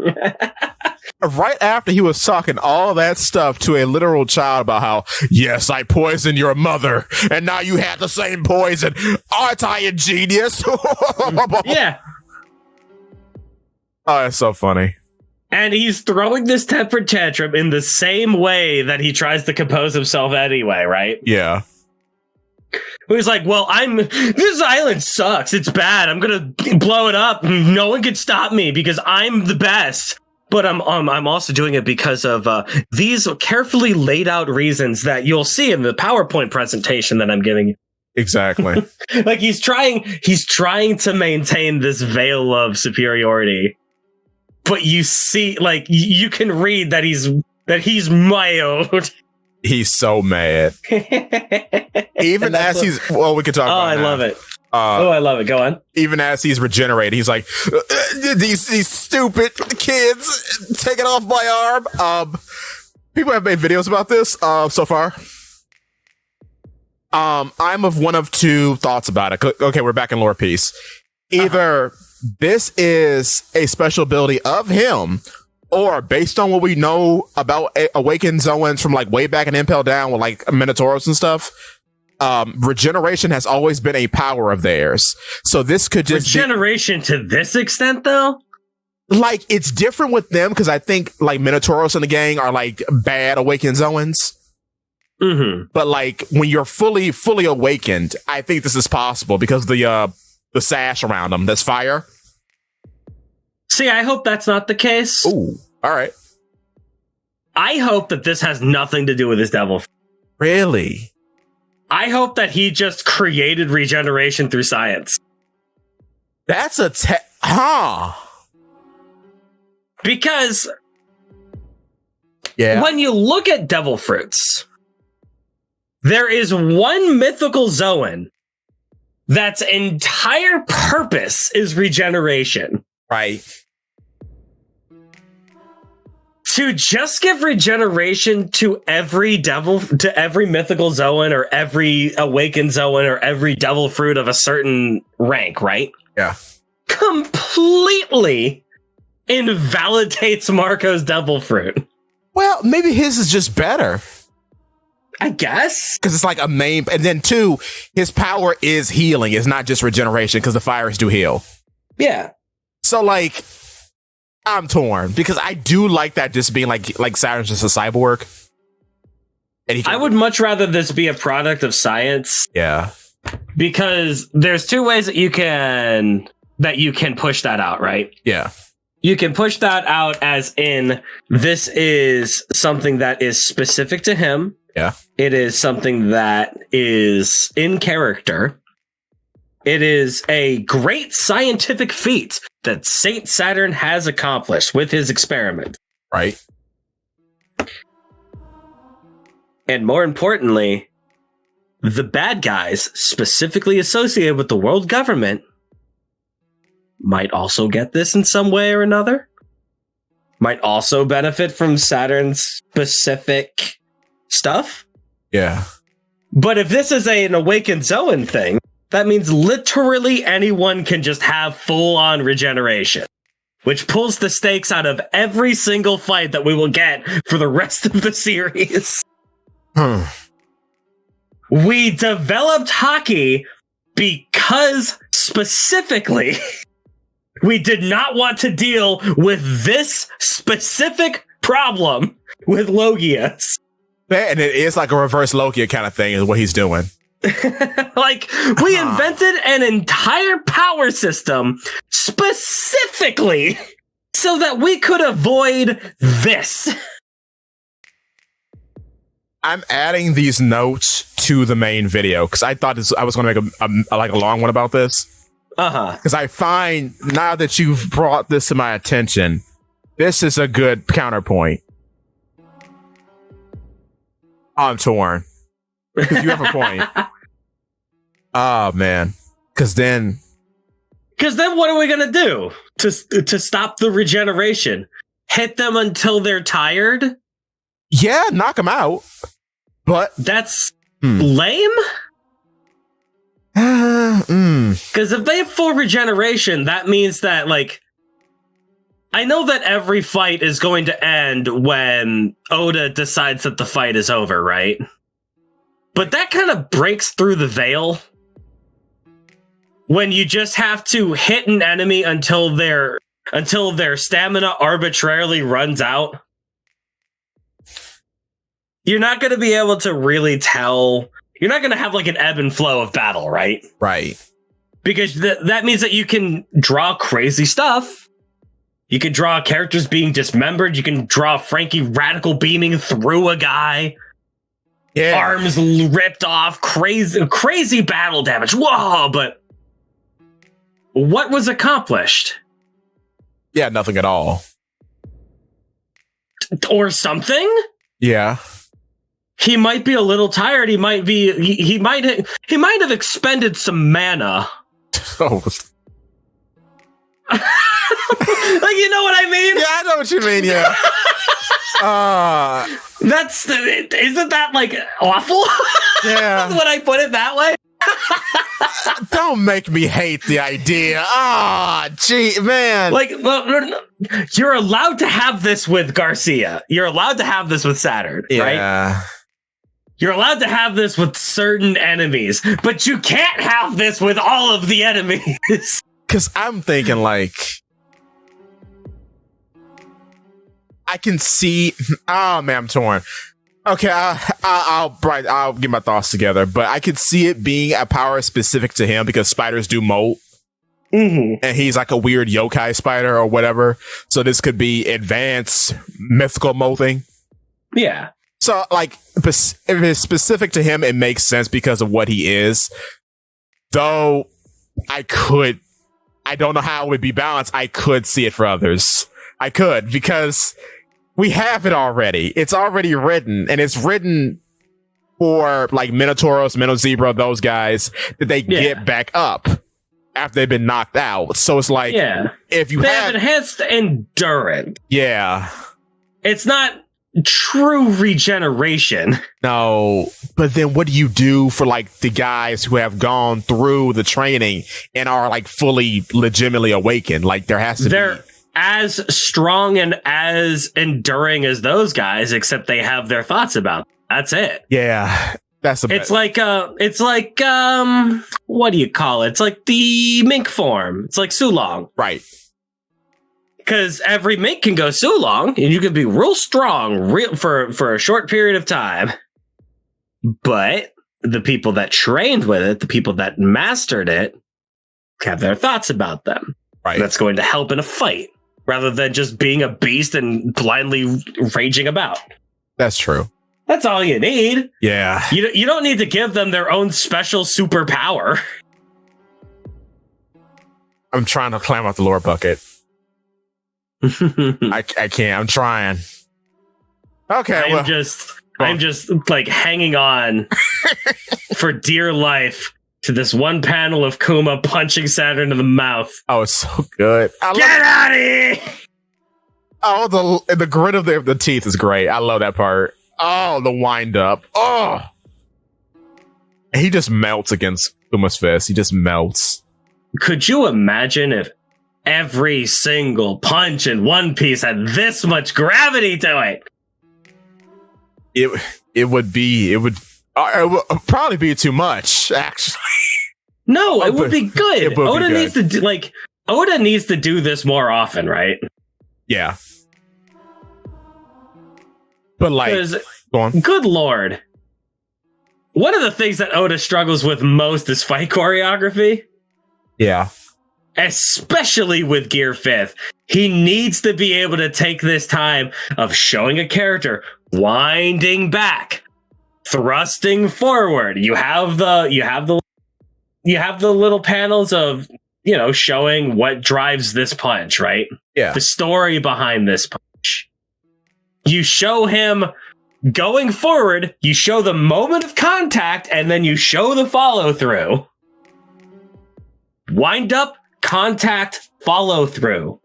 Speaker 1: Right after he was talking all that stuff to a literal child about how, yes, I poisoned your mother, and now you had the same poison. Aren't I a genius?
Speaker 2: Yeah.
Speaker 1: Oh, that's so funny.
Speaker 2: And he's throwing this temper tantrum in the same way that he tries to compose himself anyway, right?
Speaker 1: Yeah.
Speaker 2: He's like, well, this island sucks. It's bad. I'm going to blow it up. No one can stop me because I'm the best. But I'm also doing it because of these carefully laid out reasons that you'll see in the PowerPoint presentation that I'm giving you. Exactly. Like he's trying to maintain this veil of superiority. But you see, like, you can read that he's mild.
Speaker 1: He's so mad. Even as he's, well, we can talk about it.
Speaker 2: I love it. I love it. Go on.
Speaker 1: Even as he's regenerated, he's like, these stupid kids taking off my arm. People have made videos about this so far. I'm of one of two thoughts about it. Okay, we're back in lore piece. Either this is a special ability of him, or based on what we know about awakened Zoans from like way back in Impel Down with like Minotauros and stuff, regeneration has always been a power of theirs. So this could just
Speaker 2: regeneration to this extent, though.
Speaker 1: Like it's different with them because I think like Minotauros and the gang are like bad awakened Zoans. Mm-hmm. But like when you're fully awakened, I think this is possible because the sash around them, that's fire.
Speaker 2: See, I hope that's not the case.
Speaker 1: Ooh, all right.
Speaker 2: I hope that this has nothing to do with his devil.
Speaker 1: Really?
Speaker 2: I hope that he just created regeneration through science.
Speaker 1: That's
Speaker 2: because when you look at devil fruits, there is one mythical Zoan that's entire purpose is regeneration.
Speaker 1: Right.
Speaker 2: To just give regeneration to every mythical Zoan or every awakened Zoan or every devil fruit of a certain rank, right?
Speaker 1: Yeah.
Speaker 2: Completely invalidates Marco's devil fruit.
Speaker 1: Well, maybe his is just better.
Speaker 2: I guess.
Speaker 1: Because it's like a main, and then two, his power is healing. It's not just regeneration because the fires do heal.
Speaker 2: Yeah.
Speaker 1: So like, I'm torn because I do like that just being like Saturn's just a cyborg. And
Speaker 2: I would much rather this be a product of science.
Speaker 1: Yeah.
Speaker 2: Because there's two ways that you can push that out, right?
Speaker 1: Yeah.
Speaker 2: You can push that out as in this is something that is specific to him.
Speaker 1: Yeah.
Speaker 2: It is something that is in character. It is a great scientific feat that Saint Saturn has accomplished with his experiment.
Speaker 1: Right.
Speaker 2: And more importantly, the bad guys specifically associated with the world government might also get this in some way or another. Might also benefit from Saturn's specific stuff.
Speaker 1: Yeah.
Speaker 2: But if this is an awakened Zoan thing, that means literally anyone can just have full-on regeneration, which pulls the stakes out of every single fight that we will get for the rest of the series. We developed hockey because specifically we did not want to deal with this specific problem with Logias.
Speaker 1: And it is like a reverse Logia kind of thing is what he's doing.
Speaker 2: Like, we invented an entire power system specifically so that we could avoid this.
Speaker 1: I'm adding these notes to the main video because I thought I was going to make a long one about this. Because I find now that you've brought this to my attention, this is a good counterpoint. I'm torn because you have a point. Oh man, Because then
Speaker 2: what are we gonna do to stop the regeneration? Hit them until they're tired?
Speaker 1: Yeah, knock them out. But
Speaker 2: that's lame. Because if they have full regeneration, that means that, like, I know that every fight is going to end when Oda decides that the fight is over, right? But that kind of breaks through the veil when you just have to hit an enemy until their stamina arbitrarily runs out. You're not going to be able to really tell. You're not going to have like an ebb and flow of battle, right?
Speaker 1: Right.
Speaker 2: Because that means that you can draw crazy stuff. You can draw characters being dismembered. You can draw Frankie radical beaming through a guy. Yeah. Arms ripped off. Crazy battle damage. Whoa, but what was accomplished?
Speaker 1: Yeah, nothing at all.
Speaker 2: Or something?
Speaker 1: Yeah.
Speaker 2: He might be a little tired. He might have expended some mana.
Speaker 1: Oh.
Speaker 2: Like, you know what I mean?
Speaker 1: Yeah, I know what you mean. Yeah.
Speaker 2: Isn't that like awful?
Speaker 1: Yeah.
Speaker 2: When I put it that way.
Speaker 1: Don't make me hate the idea. Gee, man.
Speaker 2: Like, you're allowed to have this with Garcia. You're allowed to have this with Saturn, right? You're allowed to have this with certain enemies, but you can't have this with all of the enemies.
Speaker 1: Because I'm thinking, like, I can see. Oh man, I'm torn. Okay, I'll get my thoughts together, but I could see it being a power specific to him because spiders do molt.
Speaker 2: Mm-hmm.
Speaker 1: And he's like a weird yokai spider or whatever. So this could be advanced mythical molting.
Speaker 2: Yeah.
Speaker 1: So, like, if it's specific to him, it makes sense because of what he is. Though, I don't know how it would be balanced. I could see it for others. I could, because we have it already. It's already written, and it's written for, like, Minotauros, Minozebra, those guys, that they get back up after they've been knocked out. So it's like, if you
Speaker 2: have enhanced endurance.
Speaker 1: Yeah.
Speaker 2: It's not true regeneration.
Speaker 1: No, but then what do you do for like the guys who have gone through the training and are like fully legitimately awakened? Like there has to
Speaker 2: They're
Speaker 1: be
Speaker 2: as strong and as enduring as those guys, except they have their thoughts about them. That's it.
Speaker 1: Yeah. That's
Speaker 2: it's like what do you call it? It's like the mink form. It's like Sulong.
Speaker 1: Right.
Speaker 2: Because every mink can go so long, and you can be real strong for a short period of time. But the people that trained with it, the people that mastered it, have their thoughts about them.
Speaker 1: Right.
Speaker 2: That's going to help in a fight, rather than just being a beast and blindly raging about.
Speaker 1: That's true.
Speaker 2: That's all you need.
Speaker 1: Yeah.
Speaker 2: You don't need to give them their own special superpower.
Speaker 1: I'm trying to climb out the lore bucket. I can't. I'm trying. Okay,
Speaker 2: I'm just like hanging on for dear life to this one panel of Kuma punching Saturn in the mouth.
Speaker 1: Oh, it's so good.
Speaker 2: Get out of here!
Speaker 1: Oh, the grit of the teeth is great. I love that part. Oh, the wind up. Oh, he just melts against Kuma's fist. He just melts.
Speaker 2: Could you imagine if every single punch in One Piece had this much gravity to it?
Speaker 1: It would probably be too much, actually.
Speaker 2: No, it would be good.
Speaker 1: Oda
Speaker 2: needs to Oda needs to do this more often, right?
Speaker 1: Yeah. But like, go on.
Speaker 2: Good lord. One of the things that Oda struggles with most is fight choreography.
Speaker 1: Yeah.
Speaker 2: Especially with Gear 5th. He needs to be able to take this time of showing a character winding back, thrusting forward. You have the little panels of, showing what drives this punch, right?
Speaker 1: Yeah.
Speaker 2: The story behind this punch. You show him going forward, you show the moment of contact, and then you show the follow through. Wind up, contact, follow through.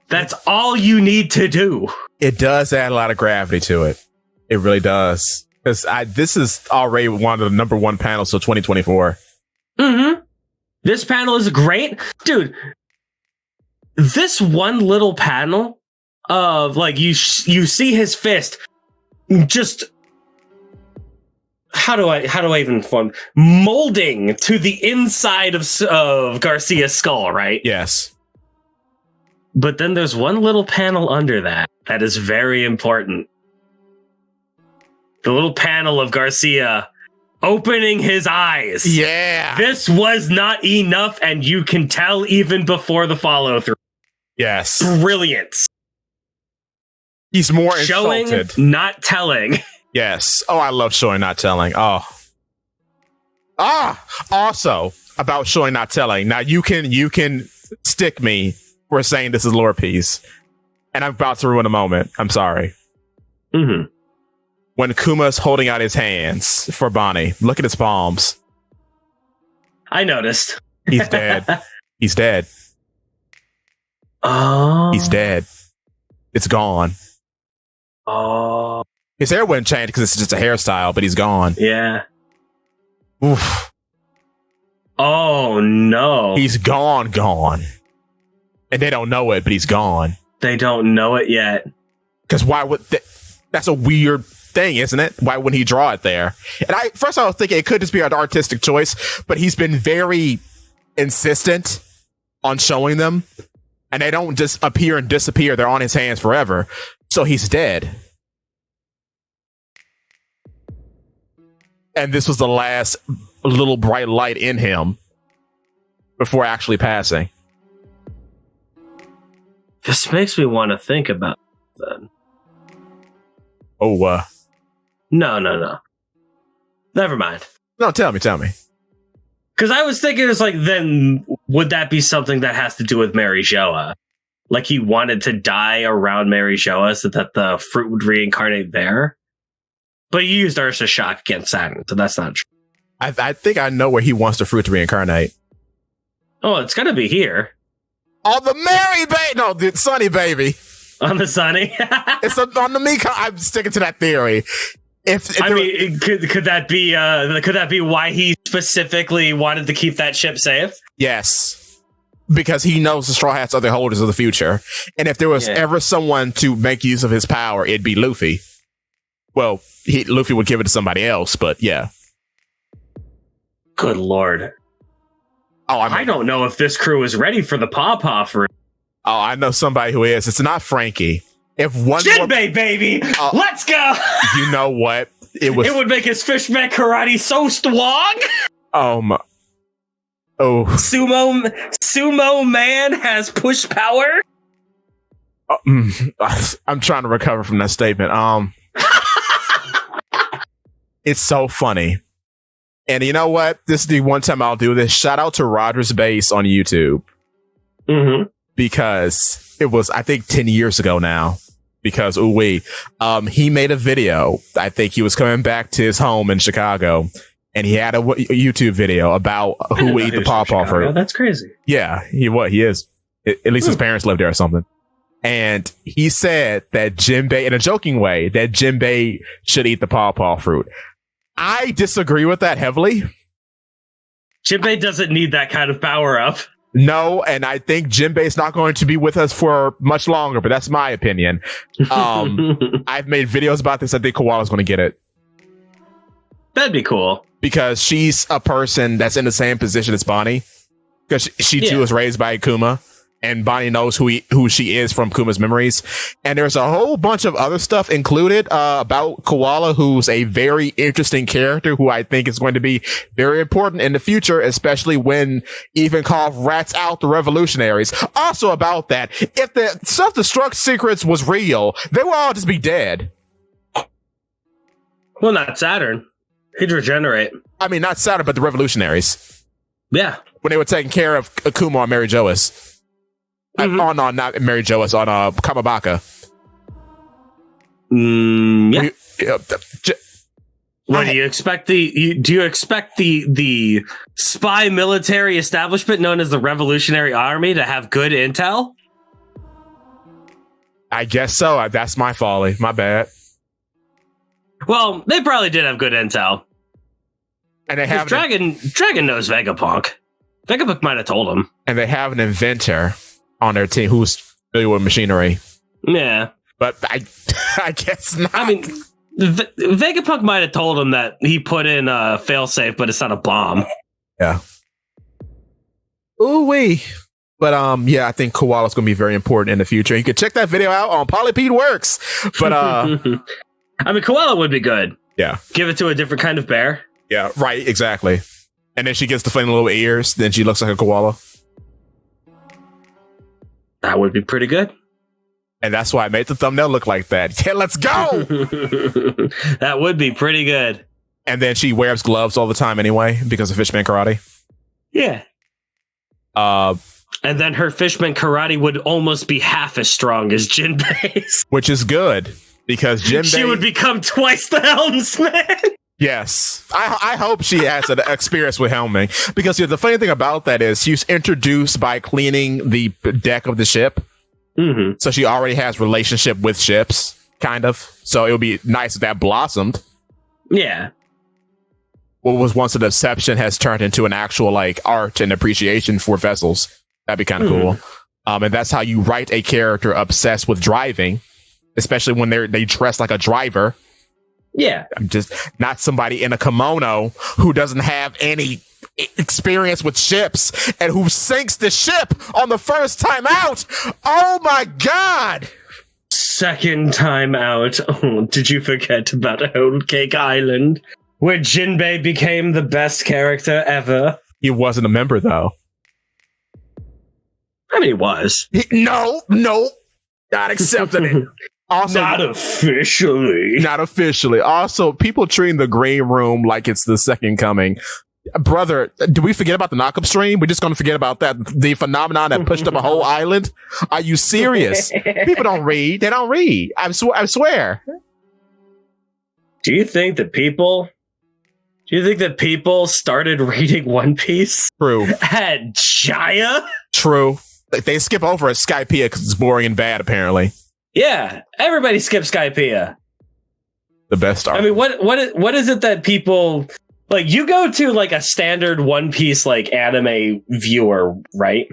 Speaker 2: That's all you need to do.
Speaker 1: It does add a lot of gravity to it. It really does. Because this is already one of the number one panels till 2024.
Speaker 2: Mm-hmm. This panel is great. Dude, this one little panel of, like, you see his fist just... How do I even form? Molding to the inside of Garcia's skull, right?
Speaker 1: Yes.
Speaker 2: But then there's one little panel under that is very important. The little panel of Garcia opening his eyes.
Speaker 1: Yeah.
Speaker 2: This was not enough, and you can tell even before the follow-through.
Speaker 1: Yes.
Speaker 2: Brilliant.
Speaker 1: He's more
Speaker 2: showing,
Speaker 1: insulted.
Speaker 2: Not telling.
Speaker 1: Yes. Oh, I love showing, not telling. Oh. Also, about showing, not telling. Now, you can stick me for saying this is lore piece. And I'm about to ruin a moment. I'm sorry.
Speaker 2: Mm-hmm.
Speaker 1: When Kuma's holding out his hands for Bonnie, look at his palms.
Speaker 2: I noticed.
Speaker 1: He's dead. He's dead.
Speaker 2: Oh.
Speaker 1: He's dead. It's gone.
Speaker 2: Oh.
Speaker 1: His hair wouldn't change because it's just a hairstyle, but he's gone.
Speaker 2: Yeah.
Speaker 1: Oof.
Speaker 2: Oh, no.
Speaker 1: He's gone. And they don't know it, but he's gone.
Speaker 2: They don't know it yet.
Speaker 1: Because why would... That's a weird thing, isn't it? Why wouldn't he draw it there? And I was thinking it could just be an artistic choice, but he's been very insistent on showing them. And they don't just appear and disappear. They're on his hands forever. So he's dead. And this was the last little bright light in him before actually passing.
Speaker 2: This makes me want to think about that.
Speaker 1: Oh,
Speaker 2: No. Never mind.
Speaker 1: No, tell me.
Speaker 2: Because I was thinking, it's like, then would that be something that has to do with Mary Joa? Like he wanted to die around Mary Joa so that the fruit would reincarnate there? But he used Ursa's shock against Saturn, so that's not true.
Speaker 1: I think I know where he wants the fruit to reincarnate.
Speaker 2: Oh, it's going to be here.
Speaker 1: Oh, the Mary baby! No, the Sunny baby.
Speaker 2: On the Sunny?
Speaker 1: It's on the Mika. I'm sticking to that theory.
Speaker 2: Could that be why he specifically wanted to keep that ship safe?
Speaker 1: Yes. Because he knows the Straw Hats are the holders of the future. And if there was ever someone to make use of his power, it'd be Luffy. Well, Luffy would give it to somebody else, but yeah.
Speaker 2: Good lord.
Speaker 1: Oh,
Speaker 2: I don't know if this crew is ready for the Pawpaw fruit.
Speaker 1: Oh, I know somebody who is. It's not Frankie. If one
Speaker 2: Jinbei, baby! Let's go!
Speaker 1: You know what? It
Speaker 2: would make his fishback karate so strong!
Speaker 1: Oh.
Speaker 2: Sumo man has push power?
Speaker 1: I'm trying to recover from that statement. It's so funny. And you know what? This is the one time I'll do this. Shout out to Roger's Base on YouTube.
Speaker 2: Mm-hmm.
Speaker 1: Because it was, I think, 10 years ago now. Because, he made a video. I think he was coming back to his home in Chicago. And he had a YouTube video about who would eat the pawpaw fruit.
Speaker 2: That's crazy.
Speaker 1: Yeah, he is. At least his parents lived there or something. And he said that Jinbei, in a joking way, that Jinbei should eat the pawpaw fruit. I disagree with that heavily.
Speaker 2: Jinbei doesn't need that kind of power up.
Speaker 1: No, and I think Jinbei's not going to be with us for much longer, but that's my opinion. I've made videos about this. I think Koala's going to get it.
Speaker 2: That'd be cool.
Speaker 1: Because she's a person that's in the same position as Bonnie. Because she too was raised by Kuma. And Bonnie knows who she is from Kuma's memories. And there's a whole bunch of other stuff included about Koala, who's a very interesting character who I think is going to be very important in the future, especially when Ivankov rats out the revolutionaries. Also about that, if the self-destruct secrets was real, they would all just be dead.
Speaker 2: Well, not Saturn. He'd regenerate.
Speaker 1: I mean, not Saturn, but the revolutionaries.
Speaker 2: Yeah.
Speaker 1: When they were taking care of Kuma on Mary Joas.
Speaker 2: Mm-hmm.
Speaker 1: On not Mary Joas, on Kamabaka.
Speaker 2: Yeah. What do you expect? Do you expect the spy military establishment known as the Revolutionary Army to have good intel?
Speaker 1: I guess so. That's my folly. My bad.
Speaker 2: Well, they probably did have good intel.
Speaker 1: And they have
Speaker 2: Dragon knows Vegapunk. Vegapunk might have told him.
Speaker 1: And they have an inventor on their team who's familiar with machinery.
Speaker 2: Yeah.
Speaker 1: But I guess not.
Speaker 2: I mean, Vegapunk might have told him that he put in a failsafe, but it's not a bomb.
Speaker 1: Yeah. Ooh wee. But yeah, I think Koala's gonna be very important in the future. You can check that video out on Polypede Works. But
Speaker 2: I mean, Koala would be good.
Speaker 1: Yeah.
Speaker 2: Give it to a different kind of bear.
Speaker 1: Yeah, right, exactly. And then she gets the funny little ears, then she looks like a koala.
Speaker 2: That would be pretty good.
Speaker 1: And that's why I made the thumbnail look like that. Yeah, let's go!
Speaker 2: That would be pretty good.
Speaker 1: And then she wears gloves all the time anyway, because of Fishman Karate.
Speaker 2: Yeah. And then her Fishman Karate would almost be half as strong as Jinbei's.
Speaker 1: Which is good, because Jinbei...
Speaker 2: She would become twice the helmsman.
Speaker 1: Yes. I hope she has an experience with helming. Because the funny thing about that is she's introduced by cleaning the deck of the ship.
Speaker 2: Mm-hmm.
Speaker 1: So she already has relationship with ships, kind of. So it would be nice if that blossomed.
Speaker 2: Yeah.
Speaker 1: What was once a deception has turned into an actual like art and appreciation for vessels. That'd be kind of cool. And that's how you write a character obsessed with driving, especially when they dress like a driver.
Speaker 2: Yeah.
Speaker 1: I'm just not somebody in a kimono who doesn't have any experience with ships and who sinks the ship on the first time out. Oh my God.
Speaker 2: Second time out. Oh, did you forget about Whole Cake Island, where Jinbei became the best character ever?
Speaker 1: He wasn't a member though.
Speaker 2: I mean, he was.
Speaker 1: No, not accepting it. Also,
Speaker 2: not officially.
Speaker 1: Not officially. Also, people treating the green room like it's the second coming. Brother, do we forget about the knockup stream? We're just going to forget about that. The phenomenon that pushed up a whole island. Are you serious? People don't read. They don't read. I swear.
Speaker 2: Do you think that people started reading One Piece?
Speaker 1: True.
Speaker 2: At Jaya?
Speaker 1: True. They skip over at Skypiea because it's boring and bad, apparently.
Speaker 2: Yeah, everybody skips Skypiea.
Speaker 1: The best art.
Speaker 2: I mean, what is it that people like? You go to like a standard One Piece like anime viewer, right?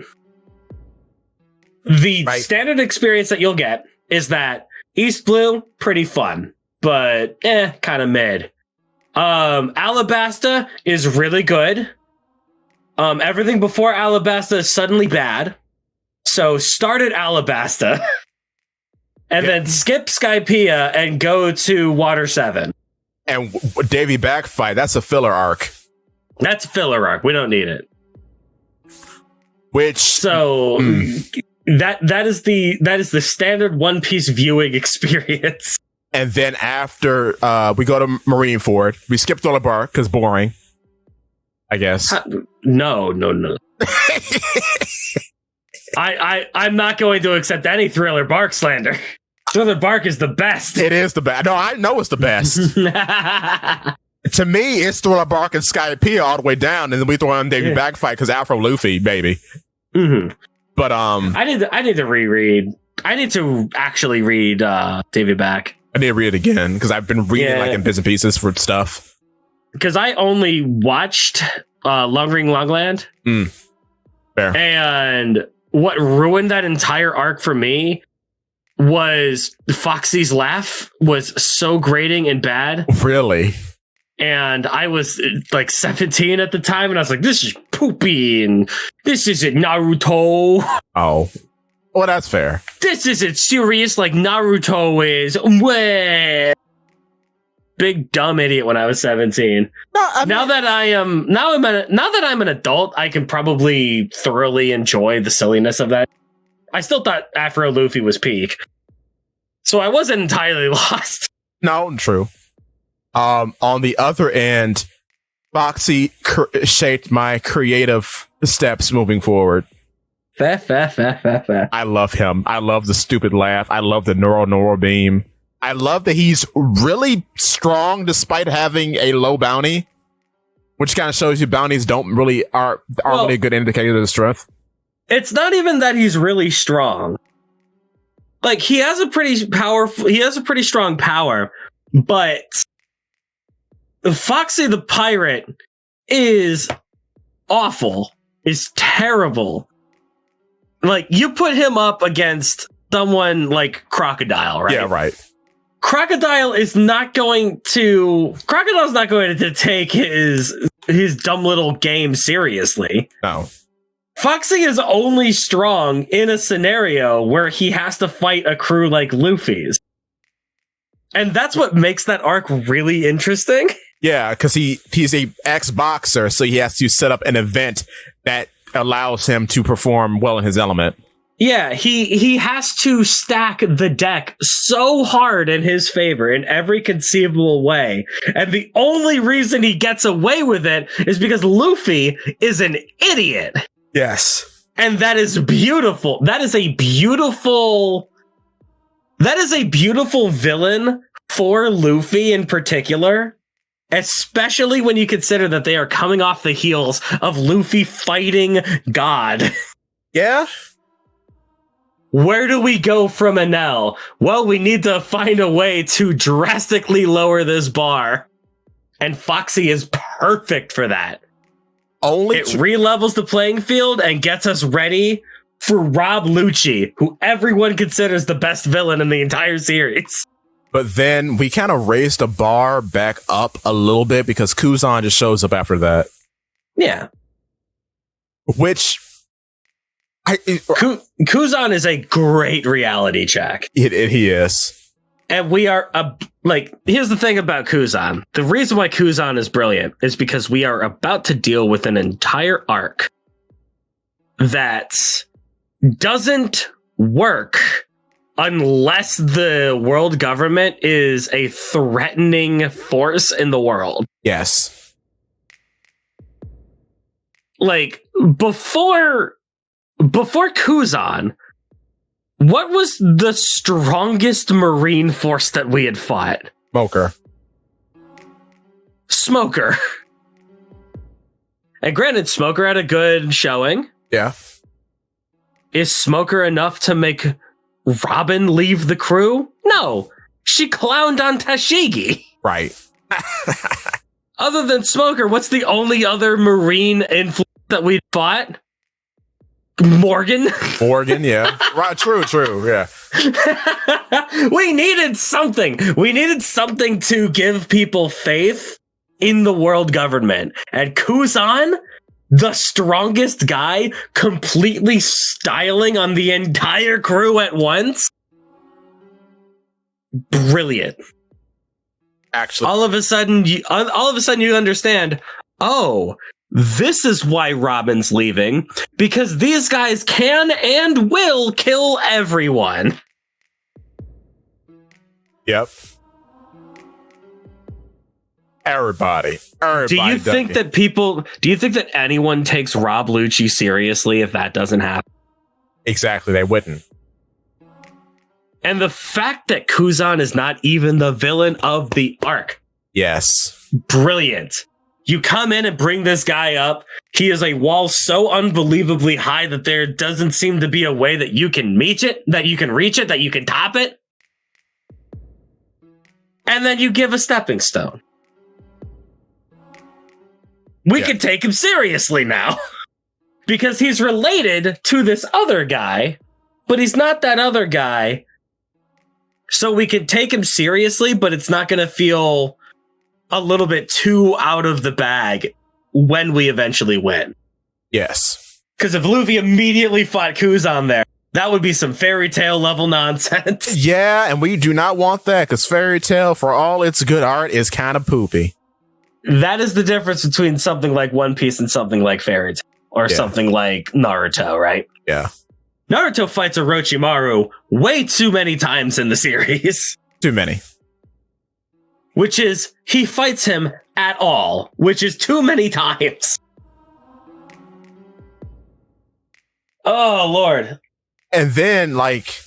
Speaker 2: The standard experience that you'll get is that East Blue, pretty fun, but kind of mid. Alabasta is really good. Everything before Alabasta is suddenly bad. So start at Alabasta. And then skip Skypiea and go to Water 7.
Speaker 1: And Davy Backfight, that's a filler arc.
Speaker 2: That's a filler arc. We don't need it.
Speaker 1: Which
Speaker 2: that is the standard One Piece viewing experience.
Speaker 1: And then after we go to Marineford, we skip Thriller Bark because boring. I guess.
Speaker 2: No. I'm not going to accept any Thriller Bark slander. Thriller Bark is the best.
Speaker 1: It is the best. No, I know it's the best. To me, it's Thriller Bark and Skypiea all the way down, and then we throw in Davy Backfight because Afro Luffy, baby.
Speaker 2: Mm-hmm.
Speaker 1: But
Speaker 2: I need to reread. I need to actually read Davy Back.
Speaker 1: I need to read it again because I've been reading like in bits and pieces for stuff.
Speaker 2: Because I only watched Long Ring Longland.
Speaker 1: Fair.
Speaker 2: And what ruined that entire arc for me was Foxy's laugh was so grating and bad.
Speaker 1: Really?
Speaker 2: And I was like 17 at the time, and I was like, this is poopy, and this isn't Naruto.
Speaker 1: Oh. Well, that's fair.
Speaker 2: This isn't serious like Naruto is. Wah. Big dumb idiot when I was 17. No, now that I'm an adult, I can probably thoroughly enjoy the silliness of that. I still thought Afro Luffy was peak, so I wasn't entirely lost.
Speaker 1: No, true. On the other end, Foxy shaped my creative steps moving forward.
Speaker 2: Fair.
Speaker 1: I love him. I love the stupid laugh. I love the neural beam. I love that he's really strong despite having a low bounty, which kind of shows you bounties don't really aren't really a good indicator of the strength.
Speaker 2: It's not even that he's really strong. Like, he has a pretty strong power, but Foxy the pirate is awful, is terrible. Like, you put him up against someone like Crocodile, right?
Speaker 1: Yeah, right.
Speaker 2: Crocodile's not going to take his dumb little game seriously.
Speaker 1: No.
Speaker 2: Foxy is only strong in a scenario where he has to fight a crew like Luffy's. And that's what makes that arc really interesting.
Speaker 1: Yeah, because he's a ex-boxer, so he has to set up an event that allows him to perform well in his element.
Speaker 2: Yeah, he has to stack the deck so hard in his favor in every conceivable way. And the only reason he gets away with it is because Luffy is an idiot.
Speaker 1: Yes.
Speaker 2: And that is beautiful. That is a beautiful villain for Luffy in particular. Especially when you consider that they are coming off the heels of Luffy fighting God.
Speaker 1: Yeah.
Speaker 2: Where do we go from Enel? Well, we need to find a way to drastically lower this bar. And Foxy is perfect for that. It re-levels the playing field and gets us ready for Rob Lucci, who everyone considers the best villain in the entire series.
Speaker 1: But then we kind of raised the bar back up a little bit because Kuzan just shows up after that.
Speaker 2: Yeah.
Speaker 1: Which...
Speaker 2: Kuzan is a great reality check.
Speaker 1: He is.
Speaker 2: And we are, here's the thing about Kuzan. The reason why Kuzan is brilliant is because we are about to deal with an entire arc that doesn't work unless the world government is a threatening force in the world.
Speaker 1: Yes.
Speaker 2: Like, before Kuzan, what was the strongest marine force that we had fought? Smoker. And granted, Smoker had a good showing.
Speaker 1: Yeah.
Speaker 2: Is Smoker enough to make Robin leave the crew? No. She clowned on Tashigi.
Speaker 1: Right.
Speaker 2: Other than Smoker, what's the only other marine influence that we fought? Morgan,
Speaker 1: yeah. Right, true, yeah.
Speaker 2: We needed something. We needed something to give people faith in the world government. And Kuzan, the strongest guy, completely styling on the entire crew at once. Brilliant.
Speaker 1: Actually,
Speaker 2: all of a sudden you understand, oh, this is why Robin's leaving, because these guys can and will kill everyone.
Speaker 1: Yep. Everybody.
Speaker 2: Do you think that anyone takes Rob Lucci seriously if that doesn't happen?
Speaker 1: Exactly, they wouldn't.
Speaker 2: And the fact that Kuzan is not even the villain of the arc.
Speaker 1: Yes.
Speaker 2: Brilliant. You come in and bring this guy up. He is a wall so unbelievably high that there doesn't seem to be a way that you can reach it, that you can top it. And then you give a stepping stone. We can take him seriously now. Because he's related to this other guy, but he's not that other guy. So we can take him seriously, but it's not going to feel a little bit too out of the bag when we eventually win.
Speaker 1: Yes.
Speaker 2: Because if Luffy immediately fought Kuzan there, that would be some fairy tale level nonsense.
Speaker 1: Yeah, and we do not want that, because fairy tale, for all its good art, is kind of poopy.
Speaker 2: That is the difference between something like One Piece and something like fairy tale, or something like Naruto, right?
Speaker 1: Yeah.
Speaker 2: Naruto fights Orochimaru way too many times in the series.
Speaker 1: Too many.
Speaker 2: Which is, he fights him at all, which is too many times. Oh, Lord.
Speaker 1: And then, like,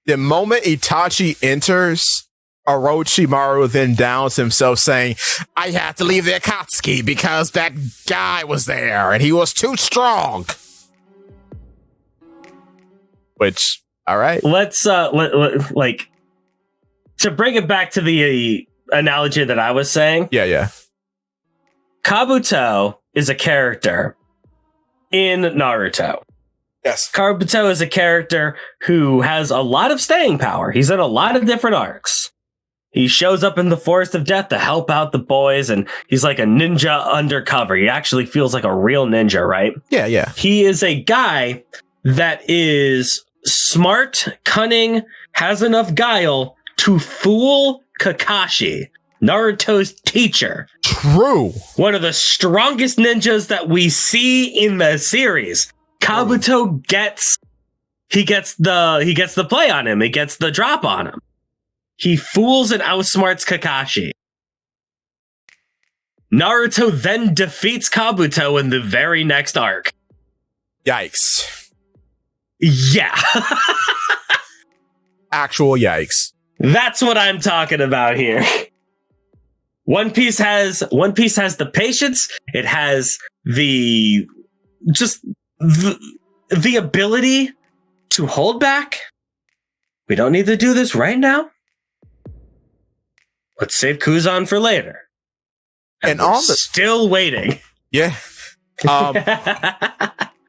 Speaker 1: The moment Itachi enters, Orochimaru then downs himself, saying, I had to leave the Akatsuki because that guy was there and he was too strong. Which, all right.
Speaker 2: Let's, like, to bring it back to the analogy that I was saying.
Speaker 1: Yeah.
Speaker 2: Kabuto is a character in Naruto.
Speaker 1: Yes.
Speaker 2: Kabuto is a character who has a lot of staying power. He's in a lot of different arcs. He shows up in the Forest of Death to help out the boys, and he's like a ninja undercover. He actually feels like a real ninja, right?
Speaker 1: Yeah.
Speaker 2: He is a guy that is smart, cunning, has enough guile to fool Kakashi, Naruto's teacher.
Speaker 1: True.
Speaker 2: One of the strongest ninjas that we see in the series. Kabuto gets the play on him. He gets the drop on him. He fools and outsmarts Kakashi. Naruto then defeats Kabuto in the very next arc.
Speaker 1: Yikes.
Speaker 2: Yeah.
Speaker 1: Actual yikes.
Speaker 2: That's what I'm talking about here. One Piece has the patience. It has the ability to hold back. We don't need to do this right now. Let's save Kuzan for later. And on still waiting.
Speaker 1: Yeah.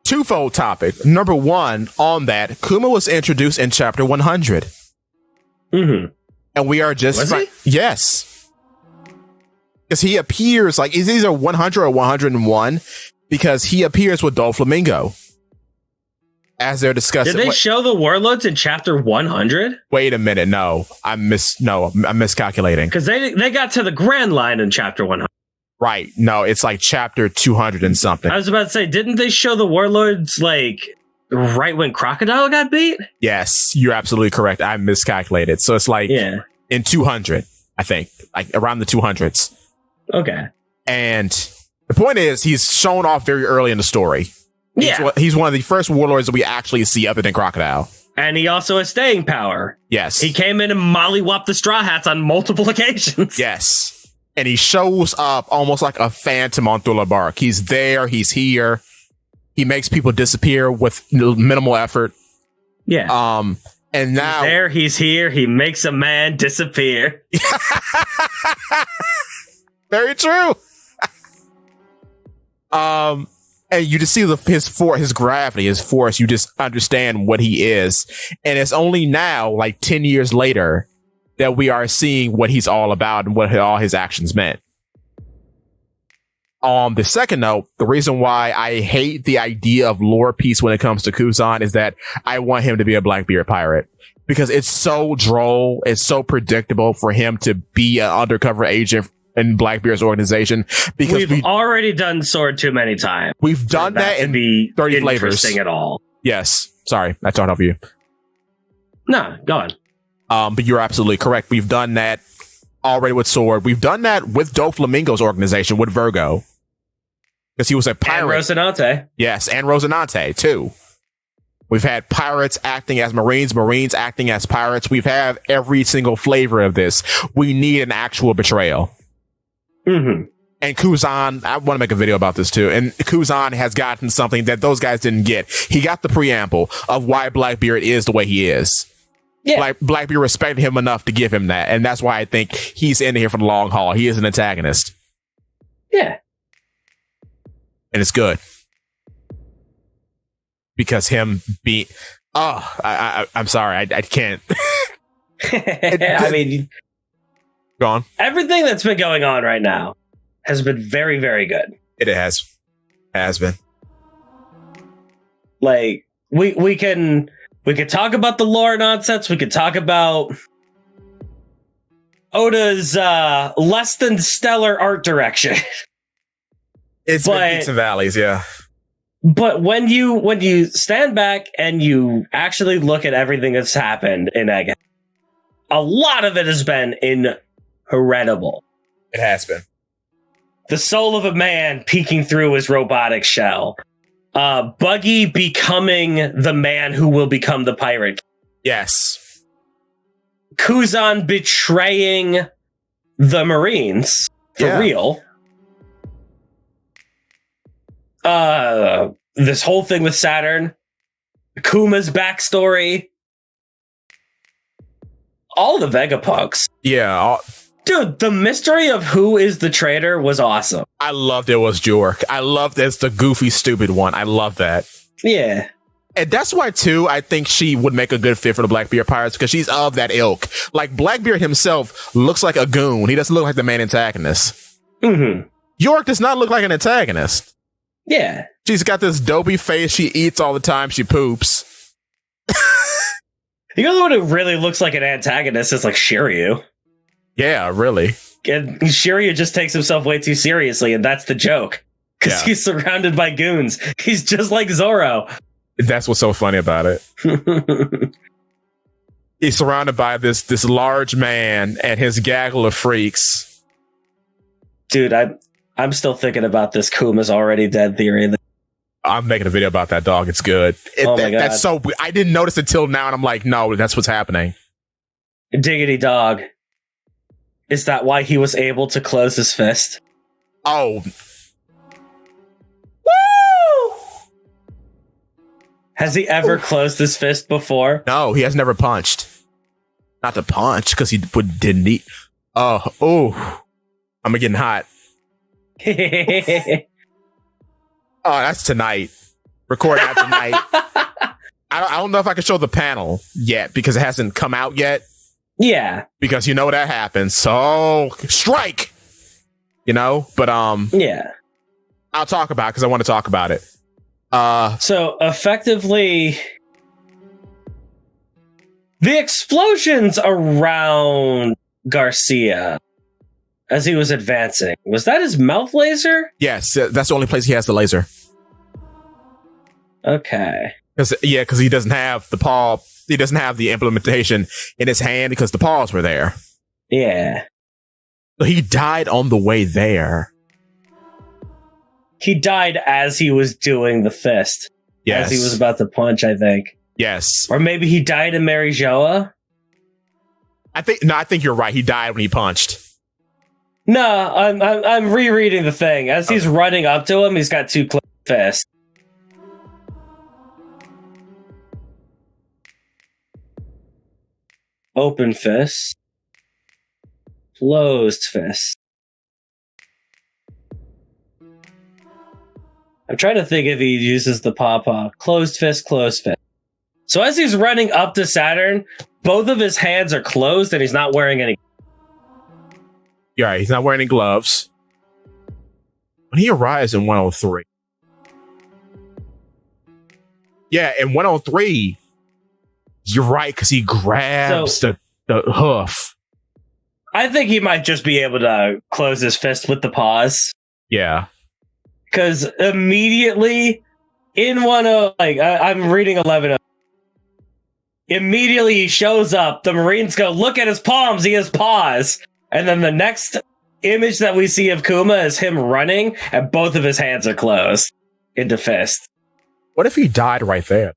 Speaker 1: Twofold topic. Number one, on that, Kuma was introduced in chapter 100.
Speaker 2: Mm-hmm.
Speaker 1: And we are just...
Speaker 2: Was he?
Speaker 1: Yes. Because he appears, like, is either 100 or 101, because he appears with Doflamingo. As they're discussing...
Speaker 2: Did they show the warlords in chapter 100?
Speaker 1: Wait a minute, no. I'm miscalculating.
Speaker 2: Because they got to the Grand Line in chapter 100.
Speaker 1: Right. No, it's like chapter 200 and something.
Speaker 2: I was about to say, didn't they show the warlords, like, right when Crocodile got beat?
Speaker 1: Yes, you're absolutely correct. I miscalculated. So it's like in 200, I think. Like around the 200s.
Speaker 2: Okay.
Speaker 1: And the point is, he's shown off very early in the story. He's one of the first warlords that we actually see other than Crocodile.
Speaker 2: And he also has staying power.
Speaker 1: Yes.
Speaker 2: He came in and mollywopped the Straw Hats on multiple occasions.
Speaker 1: Yes. And he shows up almost like a phantom on Thriller Bark. He's there. He's here. He makes people disappear with minimal effort.
Speaker 2: Yeah.
Speaker 1: And now...
Speaker 2: He's there. He's here. He makes a man disappear.
Speaker 1: Very true. And you just see his gravity, his force. You just understand what he is. And it's only now, like 10 years later, that we are seeing what he's all about and what all his actions meant. On the second note, the reason why I hate the idea of lore piece when it comes to Kuzan is that I want him to be a Blackbeard pirate. Because it's so droll, it's so predictable for him to be an undercover agent in Blackbeard's organization. Because
Speaker 2: we've already done Sword too many times.
Speaker 1: We've done that in 30 flavors.
Speaker 2: Interesting at all.
Speaker 1: Yes. Sorry, I talked over you.
Speaker 2: No, go on.
Speaker 1: But you're absolutely correct. We've done that already with Sword. We've done that with Doflamingo's organization, with Virgo. Because he was a pirate.
Speaker 2: And Rocinante.
Speaker 1: Yes, and Rocinante, too. We've had pirates acting as Marines, Marines acting as pirates. We've had every single flavor of this. We need an actual betrayal.
Speaker 2: Mm-hmm.
Speaker 1: And Kuzan, I want to make a video about this, too. And Kuzan has gotten something that those guys didn't get. He got the preamble of why Blackbeard is the way he is. Yeah. Blackbeard respected him enough to give him that. And that's why I think he's in here for the long haul. He is an antagonist.
Speaker 2: Yeah.
Speaker 1: And it's good. Because him being... Oh, I'm sorry. I can't.
Speaker 2: I mean...
Speaker 1: Go on.
Speaker 2: Everything that's been going on right now has been very, very good.
Speaker 1: It has. Has been.
Speaker 2: Like, we can talk about the lore nonsense. We could talk about Oda's less than stellar art direction.
Speaker 1: It's been peaks and valleys, yeah.
Speaker 2: But when you stand back and you actually look at everything that's happened in Egghead, a lot of it has been incredible.
Speaker 1: It has been.
Speaker 2: The soul of a man peeking through his robotic shell. Buggy becoming the man who will become the pirate.
Speaker 1: Yes.
Speaker 2: Kuzan betraying the Marines for real. This whole thing with Saturn, Kuma's backstory, all the Vegapunks.
Speaker 1: Yeah.
Speaker 2: Dude, the mystery of who is the traitor was awesome.
Speaker 1: I loved it was Jork. I loved it's the goofy, stupid one. I love that.
Speaker 2: Yeah.
Speaker 1: And that's why, too, I think she would make a good fit for the Blackbeard Pirates, because she's of that ilk. Like, Blackbeard himself looks like a goon. He doesn't look like the main antagonist.
Speaker 2: Mm-hmm.
Speaker 1: York does not look like an antagonist.
Speaker 2: Yeah.
Speaker 1: She's got this dopey face. She eats all the time. She poops.
Speaker 2: The other one who really looks like an antagonist is like Shiryu.
Speaker 1: Yeah, really.
Speaker 2: And Shiryu just takes himself way too seriously, and that's the joke. Because he's surrounded by goons. He's just like Zoro.
Speaker 1: That's what's so funny about it. He's surrounded by this large man and his gaggle of freaks.
Speaker 2: Dude, I'm still thinking about this Kuma's already dead theory.
Speaker 1: I'm making a video about that, dog. It's good.
Speaker 2: Oh my God.
Speaker 1: That's so. I didn't notice it till now, and I'm like, no, that's what's happening.
Speaker 2: Diggity dog. Is that why he was able to close his fist?
Speaker 1: Oh.
Speaker 2: Woo! Has he ever closed his fist before?
Speaker 1: No, he has never punched. Not to punch, because he didn't eat. Oh, I'm getting hot. Oh, that's tonight. Record that tonight. I don't know if I can show the panel yet because it hasn't come out yet.
Speaker 2: Yeah.
Speaker 1: Because you know that happens. So strike. You know, but
Speaker 2: yeah.
Speaker 1: I'll talk about it because I want to talk about it.
Speaker 2: So effectively, the explosions around Garcia as he was advancing, was that his mouth laser?
Speaker 1: Yes, that's the only place he has the laser.
Speaker 2: Okay.
Speaker 1: Because he doesn't have the paw. He doesn't have the implementation in his hand because the paws were there.
Speaker 2: Yeah.
Speaker 1: So he died on the way there.
Speaker 2: He died as he was doing the fist.
Speaker 1: Yes.
Speaker 2: As he was about to punch, I think.
Speaker 1: Yes.
Speaker 2: Or maybe he died in Mary Joa?
Speaker 1: I think you're right. He died when he punched.
Speaker 2: No, I'm rereading the thing. As he's running up to him, he's got two closed fists. Open fist. Closed fist. I'm trying to think if he uses the paw. Closed fist, closed fist. So as he's running up to Saturn, both of his hands are closed and he's not wearing any.
Speaker 1: You're right. He's not wearing any gloves. When he arrives in 103. Yeah, in 103, you're right, because he grabs the hoof.
Speaker 2: I think he might just be able to close his fist with the paws.
Speaker 1: Yeah.
Speaker 2: Because immediately in I'm reading 11. Immediately he shows up. The Marines go, look at his palms. He has paws. And then the next image that we see of Kuma is him running, and both of his hands are closed into fist.
Speaker 1: What if he died right there?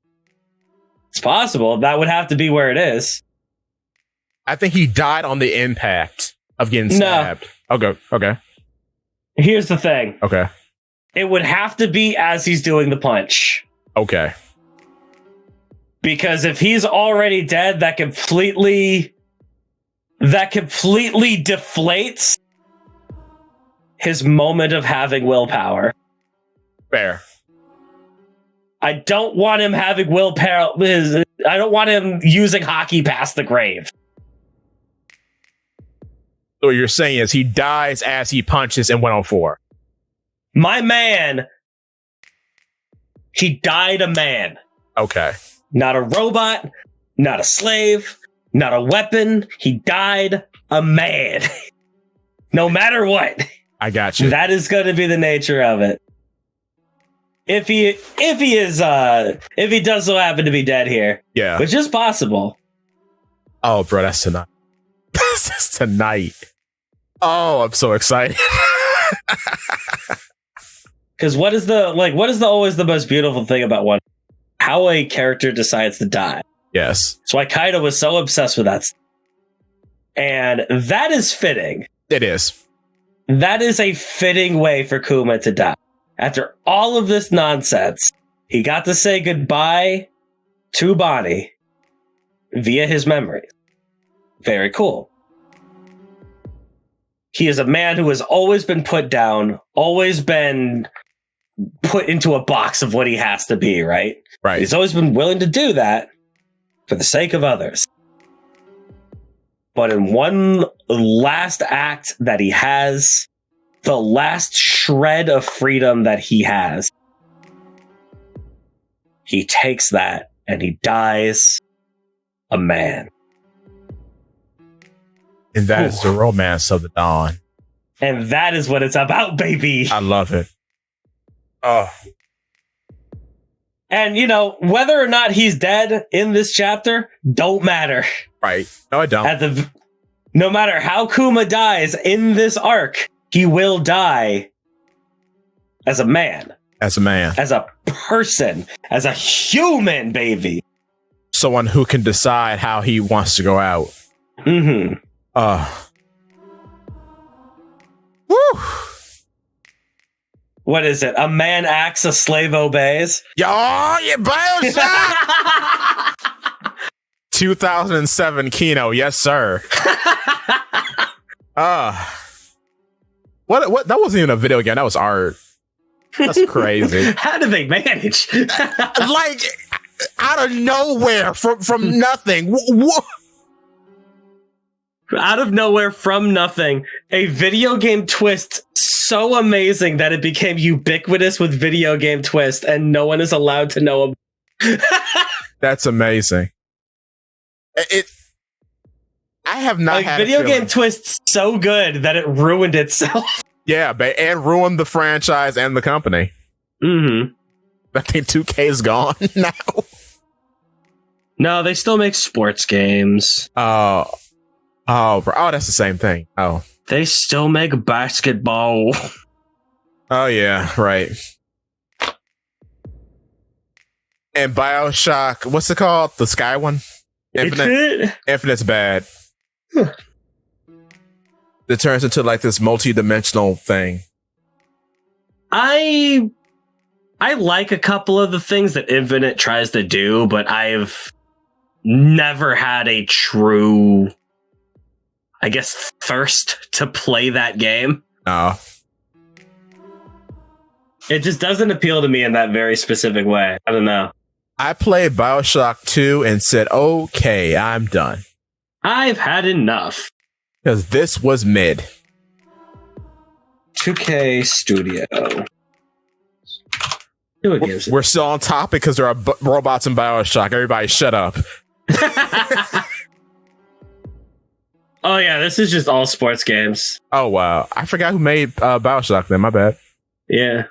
Speaker 2: It's possible. That would have to be where it is.
Speaker 1: I think he died on the impact of getting stabbed. No. Okay.
Speaker 2: Here's the thing.
Speaker 1: Okay.
Speaker 2: It would have to be as he's doing the punch.
Speaker 1: Okay.
Speaker 2: Because if he's already dead, that completely deflates his moment of having willpower.
Speaker 1: Fair.
Speaker 2: I don't want him having willpower. I don't want him using hockey past the grave.
Speaker 1: So what you're saying is he dies as he punches in 104.
Speaker 2: My man, he died a man.
Speaker 1: Okay.
Speaker 2: Not a robot, not a slave, not a weapon. He died a man. No matter what.
Speaker 1: I got you.
Speaker 2: That is going to be the nature of it. If he does so happen to be dead here.
Speaker 1: Yeah.
Speaker 2: Which is possible.
Speaker 1: Oh, bro, that's tonight. This is tonight. Oh, I'm so excited.
Speaker 2: Because what is always the most beautiful thing about one? How a character decides to die.
Speaker 1: Yes.
Speaker 2: That's why Kaido was so obsessed with that. And that is fitting.
Speaker 1: It is.
Speaker 2: That is a fitting way for Kuma to die. After all of this nonsense, he got to say goodbye to Bonnie via his memory. Very cool. He is a man who has always been put down, always been put into a box of what he has to be, right?
Speaker 1: Right.
Speaker 2: He's always been willing to do that for the sake of others. But in one last act that he has, the last shred of freedom that he has, he takes that and he dies a man.
Speaker 1: And that is the romance of the dawn.
Speaker 2: And that is what it's about, baby.
Speaker 1: I love it. Oh.
Speaker 2: And, you know, whether or not he's dead in this chapter, don't matter.
Speaker 1: Right. No, I don't.
Speaker 2: No matter how Kuma dies in this arc, he will die as a man.
Speaker 1: As a man.
Speaker 2: As a person. As a human, baby.
Speaker 1: Someone who can decide how he wants to go out.
Speaker 2: Mm-hmm.
Speaker 1: Woo!
Speaker 2: What is it? A man acts, a slave obeys?
Speaker 1: Yo, you Bioshock! 2007 Kino, yes, sir. What? That wasn't even a video game. That was art. That's crazy.
Speaker 2: How did they manage?
Speaker 1: Like out of nowhere, from nothing. What?
Speaker 2: Out of nowhere, from nothing, a video game twist so amazing that it became ubiquitous with video game twist, and no one is allowed to know about.
Speaker 1: That's amazing. I have not had
Speaker 2: video game twists so good that it ruined itself.
Speaker 1: Yeah, and ruined the franchise and the company.
Speaker 2: Mm-hmm.
Speaker 1: I think 2K is gone now.
Speaker 2: No, they still make sports games.
Speaker 1: Oh, that's the same thing. Oh.
Speaker 2: They still make basketball.
Speaker 1: Oh, yeah, right. And BioShock, what's it called? The Sky one? Infinite? Infinite's bad. Huh. It turns into like this multi-dimensional thing.
Speaker 2: I like a couple of the things that Infinite tries to do, but I've never had a true, I guess, thirst to play that game.
Speaker 1: No.
Speaker 2: It just doesn't appeal to me in that very specific way. I don't know.
Speaker 1: I played BioShock 2 and said, okay, I'm done.
Speaker 2: I've had enough.
Speaker 1: Because this was mid.
Speaker 2: 2K Studio.
Speaker 1: We're still on topic because there are robots in BioShock. Everybody shut up.
Speaker 2: Oh, yeah, this is just all sports games.
Speaker 1: Oh, wow. I forgot who made BioShock then. My bad.
Speaker 2: Yeah.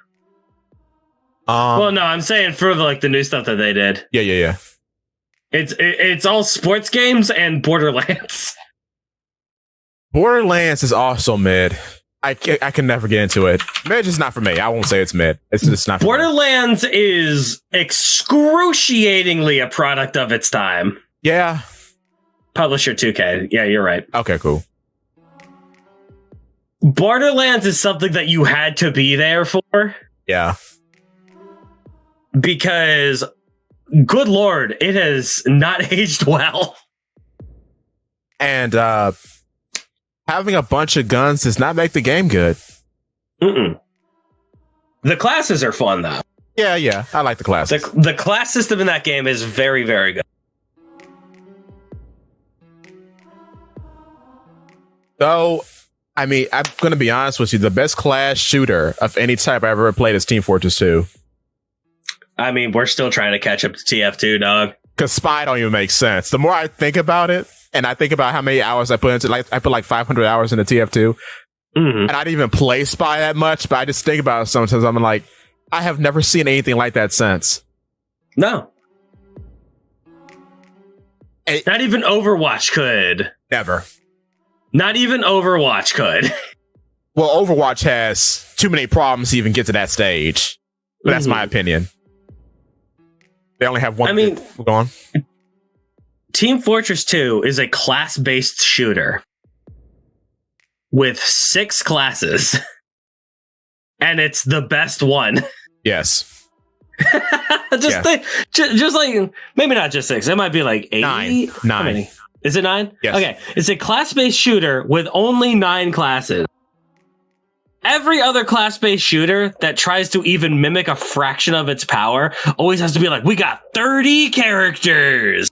Speaker 2: Well, no, I'm saying for the new stuff that they did.
Speaker 1: Yeah.
Speaker 2: It's all sports games and Borderlands.
Speaker 1: Borderlands is also mid. I can never get into it. Mid is not for me. I won't say it's mid. It's just not for
Speaker 2: Borderlands me. Is excruciatingly a product of its time.
Speaker 1: Yeah.
Speaker 2: Publisher 2K. Yeah, you're right.
Speaker 1: Okay, cool.
Speaker 2: Borderlands is something that you had to be there for.
Speaker 1: Yeah.
Speaker 2: Because, good lord, it has not aged well.
Speaker 1: And having a bunch of guns does not make the game good.
Speaker 2: Mm-mm. The classes are fun, though.
Speaker 1: Yeah. I like the classes.
Speaker 2: The class system in that game is very, very good.
Speaker 1: So, I mean, I'm going to be honest with you. The best class shooter of any type I ever played is Team Fortress 2.
Speaker 2: I mean, we're still trying to catch up to TF2, dog.
Speaker 1: Because Spy don't even make sense. The more I think about it, and I think about how many hours I put into, I put like 500 hours into TF2, and I didn't even play Spy that much, but I just think about it sometimes. I'm like, I have never seen anything like that since.
Speaker 2: No. Not even Overwatch could.
Speaker 1: Never.
Speaker 2: Not even Overwatch could.
Speaker 1: Well, Overwatch has too many problems to even get to that stage. But that's my opinion. They only have one.
Speaker 2: I mean,
Speaker 1: go on.
Speaker 2: Team Fortress 2 is a class-based shooter. with 6 classes, and it's the best one.
Speaker 1: Yes.
Speaker 2: just like maybe not just 6. It might be like 8.
Speaker 1: 9.
Speaker 2: How many? Is it 9?
Speaker 1: Yes.
Speaker 2: Okay. It's a class-based shooter with only 9 classes. Every other class-based shooter that tries to even mimic a fraction of its power always has to be like, we got 30 characters.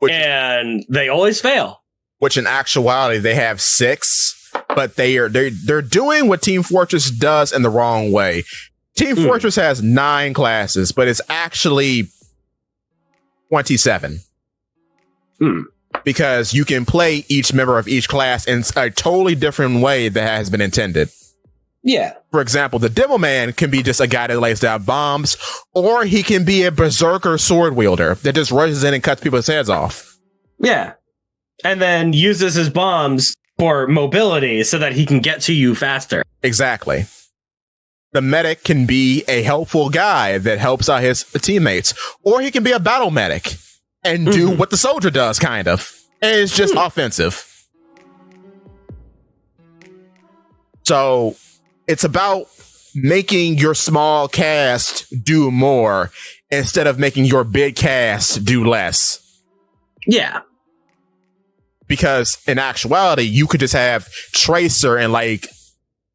Speaker 2: And they always fail.
Speaker 1: Which in actuality, they have 6, but they're doing what Team Fortress does in the wrong way. Team Fortress has 9 classes, but it's actually 27. Because you can play each member of each class in a totally different way that has been intended.
Speaker 2: Yeah.
Speaker 1: For example, the Demo Man can be just a guy that lays down bombs, or he can be a berserker sword wielder that just rushes in and cuts people's heads off.
Speaker 2: Yeah. And then uses his bombs for mobility so that he can get to you faster.
Speaker 1: Exactly. The medic can be a helpful guy that helps out his teammates, or he can be a battle medic and do what the soldier does, kind of. And it's just offensive. So it's about making your small cast do more instead of making your big cast do less.
Speaker 2: Yeah.
Speaker 1: Because in actuality, you could just have Tracer and like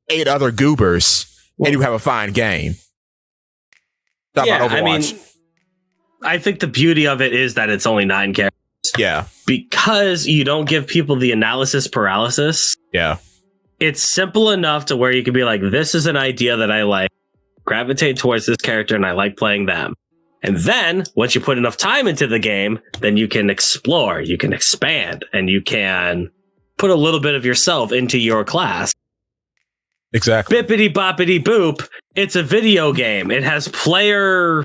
Speaker 1: 8 other goobers, and you have a fine game. Talk about Overwatch.
Speaker 2: I mean, I think the beauty of it is that it's only 9 characters.
Speaker 1: Yeah.
Speaker 2: Because you don't give people the analysis paralysis.
Speaker 1: Yeah.
Speaker 2: It's simple enough to where you can be like, this is an idea that I like. Gravitate towards this character and I like playing them. And then once you put enough time into the game, then you can explore, you can expand, and you can put a little bit of yourself into your class.
Speaker 1: Exactly.
Speaker 2: Bippity boppity boop. It's a video game. It has player...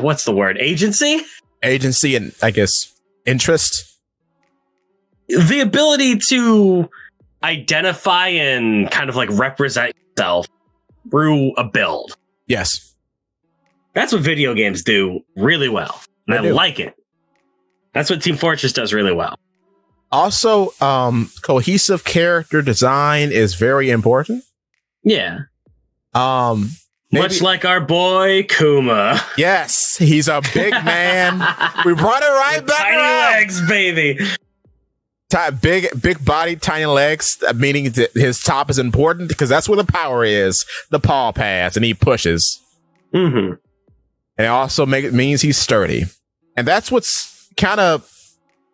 Speaker 2: What's the word? Agency?
Speaker 1: Agency and, I guess, interest.
Speaker 2: The ability to identify and kind of like represent yourself through a build.
Speaker 1: Yes.
Speaker 2: That's what video games do really well. And I like it. That's what Team Fortress does really well.
Speaker 1: Also, cohesive character design is very important.
Speaker 2: Yeah.
Speaker 1: Maybe,
Speaker 2: much like our boy Kuma.
Speaker 1: Yes, he's a big man. We brought it right back
Speaker 2: tiny
Speaker 1: around.
Speaker 2: legs, baby.
Speaker 1: Big body, tiny legs, meaning that his top is important because that's where the power is. The paw pads, and he pushes.
Speaker 2: Mm-hmm.
Speaker 1: And it also means he's sturdy. And that's what's kind of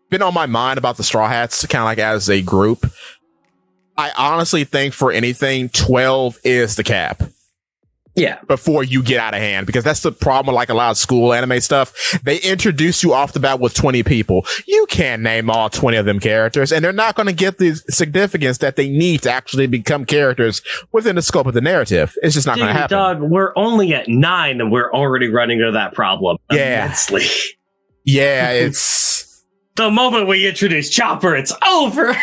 Speaker 1: been on my mind about the Straw Hats, kind of like as a group. I honestly think for anything, 12 is the cap.
Speaker 2: Yeah.
Speaker 1: Before you get out of hand, because that's the problem with like a lot of school anime stuff. They introduce you off the bat with 20 people. You can't name all 20 of them characters, and they're not going to get the significance that they need to actually become characters within the scope of the narrative. It's just not going to happen.
Speaker 2: Dog, we're only at 9 and we're already running into that problem immensely.
Speaker 1: Yeah, it's...
Speaker 2: The moment we introduce Chopper, it's over!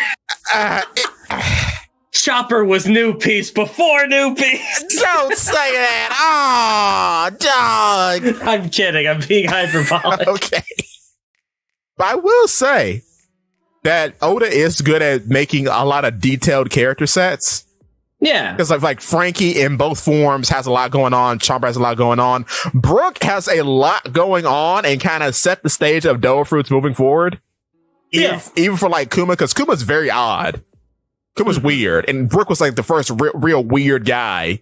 Speaker 2: Chopper was New Piece before New Piece.
Speaker 1: Don't say that. Oh, dog.
Speaker 2: I'm kidding. I'm being hyperbolic.
Speaker 1: Okay. But I will say that Oda is good at making a lot of detailed character sets.
Speaker 2: Yeah.
Speaker 1: Because like Frankie in both forms has a lot going on. Chopper has a lot going on. Brooke has a lot going on and kind of set the stage of Devil Fruits moving forward. Even for like Kuma, because Kuma's very odd. Kuma's weird, and Brooke was like the first real weird guy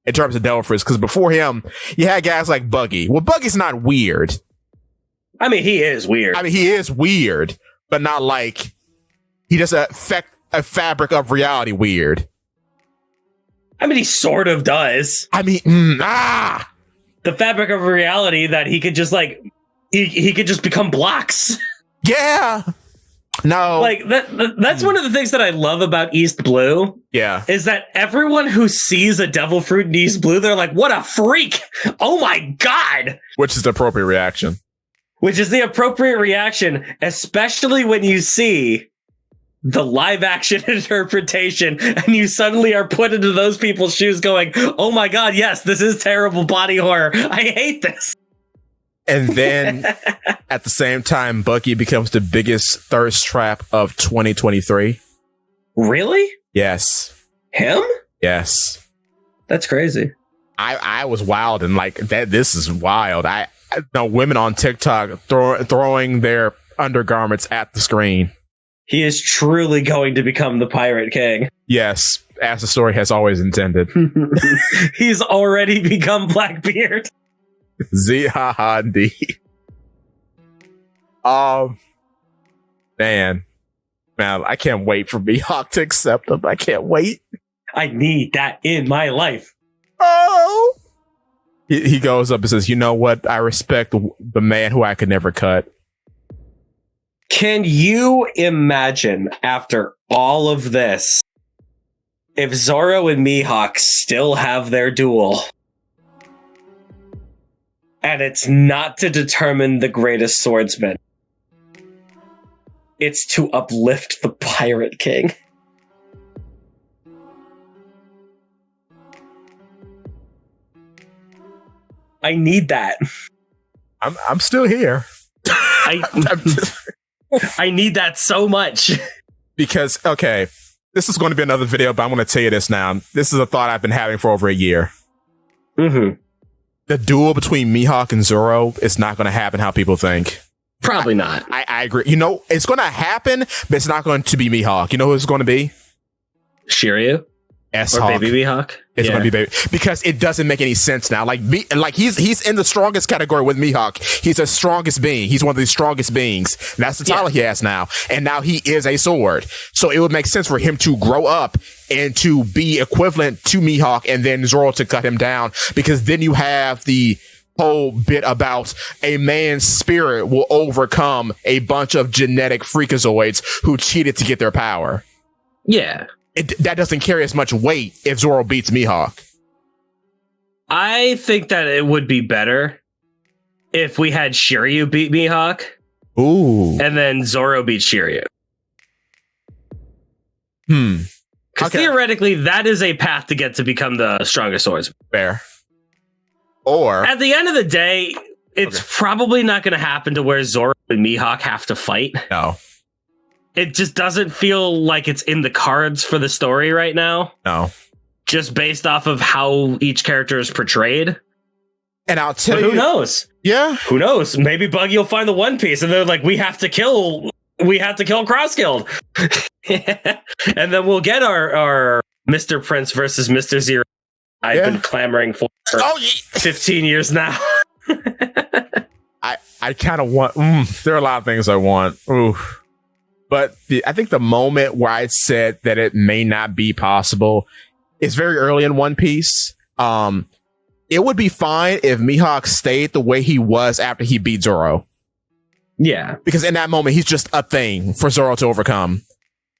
Speaker 1: in terms of Devil Fruits, because before him, you had guys like Buggy. Well, Buggy's not weird.
Speaker 2: I mean, he is weird.
Speaker 1: I mean, he is weird, but not like he doesn't affect a fabric of reality weird.
Speaker 2: I mean, he sort of does.
Speaker 1: I mean,
Speaker 2: the fabric of reality that he could just like, he could just become blocks.
Speaker 1: Yeah. No.
Speaker 2: Like, that's one of the things that I love about East Blue.
Speaker 1: Yeah.
Speaker 2: Is that everyone who sees a devil fruit in East Blue, they're like, what a freak. Oh my God.
Speaker 1: Which is the appropriate reaction.
Speaker 2: Which is the appropriate reaction, especially when you see the live action interpretation and you suddenly are put into those people's shoes going, oh my God, yes, this is terrible body horror. I hate this.
Speaker 1: And then at the same time, Bucky becomes the biggest thirst trap of 2023.
Speaker 2: Really?
Speaker 1: Yes.
Speaker 2: Him?
Speaker 1: Yes.
Speaker 2: That's crazy.
Speaker 1: I was wild and like that. This is wild. I know women on TikTok throwing their undergarments at the screen.
Speaker 2: He is truly going to become the Pirate King.
Speaker 1: Yes, as the story has always intended.
Speaker 2: He's already become Blackbeard.
Speaker 1: Z-ha-ha-D. Man, I can't wait for Mihawk to accept him. I can't wait.
Speaker 2: I need that in my life.
Speaker 1: Oh! He goes up and says, you know what? I respect the man who I could never cut.
Speaker 2: Can you imagine, after all of this, if Zoro and Mihawk still have their duel? And it's not to determine the greatest swordsman. It's to uplift the Pirate King. I need that.
Speaker 1: I'm still here.
Speaker 2: I need that so much.
Speaker 1: Because, okay, this is going to be another video, but I'm going to tell you this now. This is a thought I've been having for over a year.
Speaker 2: Mm-hmm.
Speaker 1: The duel between Mihawk and Zoro is not going to happen how people think.
Speaker 2: Probably not.
Speaker 1: I agree. You know, it's going to happen, but it's not going to be Mihawk. You know who it's going to be?
Speaker 2: Shiryu?
Speaker 1: S-Hawk.
Speaker 2: Or Baby Mihawk?
Speaker 1: It's going to be Baby. Because it doesn't make any sense now. Like he's in the strongest category with Mihawk. He's the strongest being. He's one of the strongest beings. That's the title he has now. And now he is a sword. So it would make sense for him to grow up and to be equivalent to Mihawk and then Zoro to cut him down. Because then you have the whole bit about a man's spirit will overcome a bunch of genetic freakazoids who cheated to get their power.
Speaker 2: Yeah.
Speaker 1: That doesn't carry as much weight if Zoro beats Mihawk.
Speaker 2: I think that it would be better if we had Shiryu beat Mihawk.
Speaker 1: Ooh.
Speaker 2: And then Zoro beat Shiryu. Because theoretically, that is a path to get to become the strongest swordsman.
Speaker 1: Fair. Or
Speaker 2: at the end of the day, it's probably not going to happen to where Zoro and Mihawk have to fight.
Speaker 1: No.
Speaker 2: It just doesn't feel like it's in the cards for the story right now.
Speaker 1: No.
Speaker 2: Just based off of how each character is portrayed.
Speaker 1: And I'll tell you.
Speaker 2: Who knows?
Speaker 1: Yeah.
Speaker 2: Who knows? Maybe Buggy will find the One Piece and they're like, we have to kill Crossguild. And then we'll get our Mr. Prince versus Mr. Zero. I've been clamoring for 15 years now.
Speaker 1: I kind of want. There are a lot of things I want. Ooh. But I think the moment where I said that it may not be possible is very early in One Piece. It would be fine if Mihawk stayed the way he was after he beat Zoro.
Speaker 2: Yeah.
Speaker 1: Because in that moment, he's just a thing for Zoro to overcome.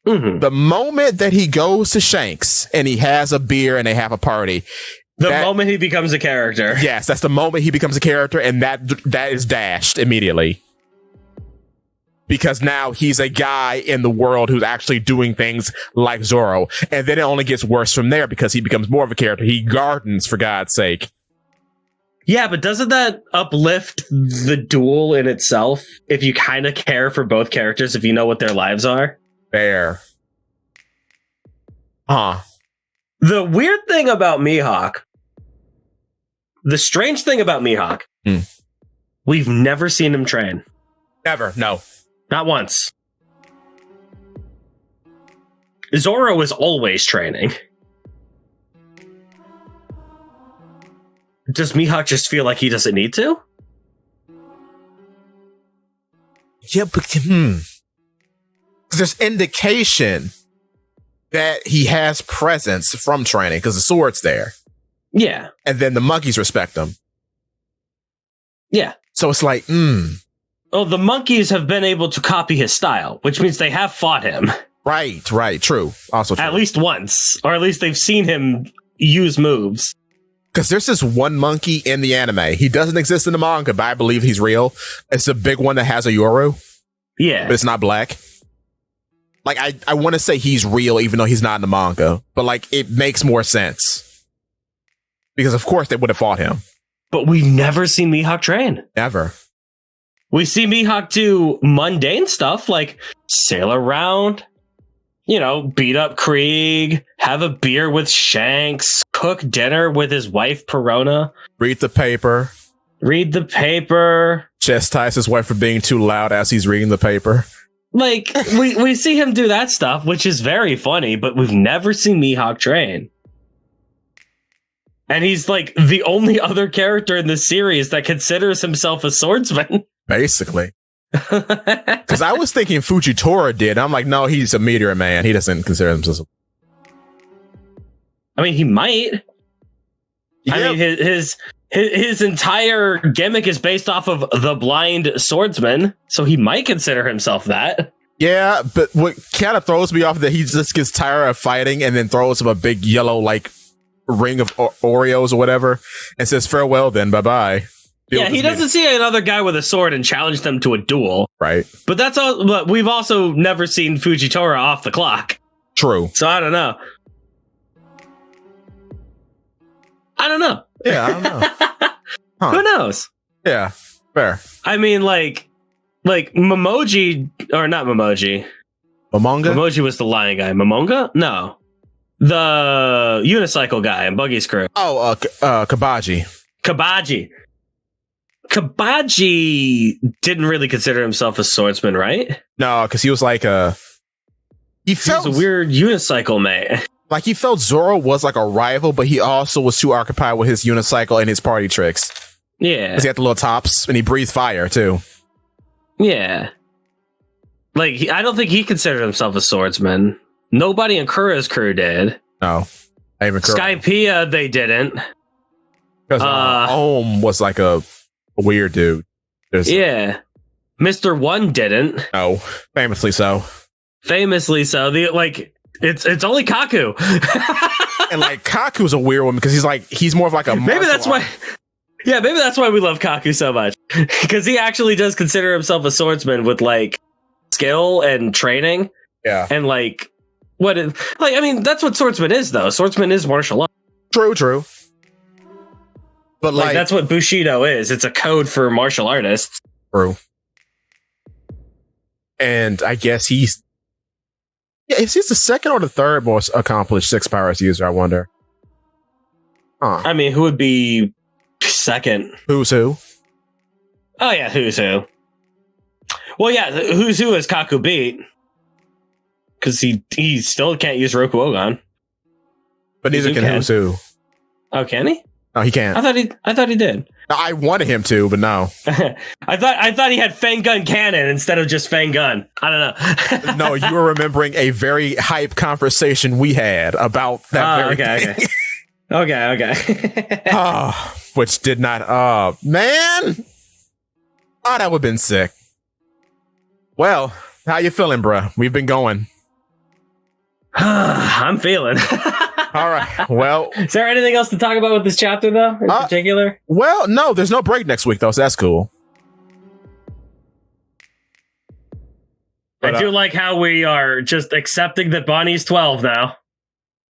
Speaker 2: Mm-hmm.
Speaker 1: The moment that he goes to Shanks and he has a beer and they have a party.
Speaker 2: The moment he becomes a character.
Speaker 1: Yes, that's the moment he becomes a character, and that is dashed immediately. Because now he's a guy in the world who's actually doing things like Zoro. And then it only gets worse from there because he becomes more of a character. He gardens, for God's sake.
Speaker 2: Yeah, but doesn't that uplift the duel in itself if you kind of care for both characters, if you know what their lives are?
Speaker 1: Fair. Huh.
Speaker 2: The weird thing about Mihawk, the strange thing about Mihawk, we've never seen him train.
Speaker 1: Never, no.
Speaker 2: Not once. Zoro is always training. Does Mihawk just feel like he doesn't need to?
Speaker 1: Yeah, but there's indication that he has presence from training because the sword's there.
Speaker 2: Yeah.
Speaker 1: And then the monkeys respect him.
Speaker 2: Yeah.
Speaker 1: So it's like,
Speaker 2: Oh, the monkeys have been able to copy his style, which means they have fought him.
Speaker 1: Right, true. Also true.
Speaker 2: At least once, or at least they've seen him use moves.
Speaker 1: Because there's this one monkey in the anime. He doesn't exist in the manga, but I believe he's real. It's a big one that has a Yoru.
Speaker 2: Yeah.
Speaker 1: But it's not black. Like, I want to say he's real, even though he's not in the manga. But, like, it makes more sense. Because, of course, they would have fought him.
Speaker 2: But we've never seen Mihawk train.
Speaker 1: Never.
Speaker 2: We see Mihawk do mundane stuff, like sail around, beat up Krieg, have a beer with Shanks, cook dinner with his wife Perona,
Speaker 1: read the paper, chastise his wife for being too loud as he's reading the paper.
Speaker 2: Like, we see him do that stuff, which is very funny, but we've never seen Mihawk train. And he's like the only other character in the series that considers himself a swordsman. Basically.
Speaker 1: Because I was thinking Fujitora did. I'm like, no, he's a meteor man. He doesn't consider himself.
Speaker 2: I mean, he might. Yep. I mean, his entire gimmick is based off of the blind swordsman, so he might consider himself that.
Speaker 1: Yeah, but what kind of throws me off is that he just gets tired of fighting and then throws him a big yellow like ring of Oreos or whatever and says farewell then, bye-bye.
Speaker 2: Yeah, he doesn't see another guy with a sword and challenge them to a duel.
Speaker 1: Right.
Speaker 2: But that's all. But we've also never seen Fujitora off the clock.
Speaker 1: True.
Speaker 2: So I don't know.
Speaker 1: Yeah, I don't know. Huh.
Speaker 2: Who knows?
Speaker 1: Yeah, fair.
Speaker 2: I mean, like Momoji, or not Momoji.
Speaker 1: Momonga?
Speaker 2: Momoji was the lion guy. Momonga? No. The unicycle guy in Buggy's crew.
Speaker 1: Oh, Kabaji.
Speaker 2: Kabaji didn't really consider himself a swordsman, right?
Speaker 1: No, because he was like he was
Speaker 2: a weird unicycle man.
Speaker 1: Like he felt Zoro was like a rival, but he also was too occupied with his unicycle and his party tricks.
Speaker 2: Yeah.
Speaker 1: Because he had the little tops and he breathed fire too.
Speaker 2: Yeah. Like, I don't think he considered himself a swordsman. Nobody in Kura's crew did.
Speaker 1: No.
Speaker 2: Skypiea, they didn't.
Speaker 1: Because Ohm was like a weird dude.
Speaker 2: Yeah. Mr. One didn't.
Speaker 1: No. Famously so.
Speaker 2: It's only Kaku.
Speaker 1: And like Kaku's a weird one because he's more of like a
Speaker 2: maybe that's why we love Kaku so much. Because he actually does consider himself a swordsman with like skill and training.
Speaker 1: Yeah.
Speaker 2: And like that's what swordsman is though. Swordsman is martial art.
Speaker 1: True. But like
Speaker 2: that's what Bushido is. It's a code for martial artists.
Speaker 1: True. And I guess is he the second or the third most accomplished Six Powers user, I wonder? Huh.
Speaker 2: I mean, who would be second?
Speaker 1: Who's who?
Speaker 2: Oh, yeah, who's who? Well, yeah, who's who is Kaku beat. Because he still can't use Roku Ogan.
Speaker 1: But neither can who's who.
Speaker 2: Oh, can he?
Speaker 1: No, he can't.
Speaker 2: I thought he did.
Speaker 1: I wanted him to, but no.
Speaker 2: I thought he had Fang Gun Cannon instead of just Fang Gun. I don't know.
Speaker 1: No, you were remembering a very hype conversation we had about that very thing.
Speaker 2: Okay.
Speaker 1: Which did not. Man. Oh, that would have been sick. Well, how you feeling, bruh? We've been going.
Speaker 2: I'm feeling.
Speaker 1: All right. Well,
Speaker 2: is there anything else to talk about with this chapter, though, in particular?
Speaker 1: Well, no, there's no break next week, though, so that's cool.
Speaker 2: But, I do like how we are just accepting that Bonnie's 12 now.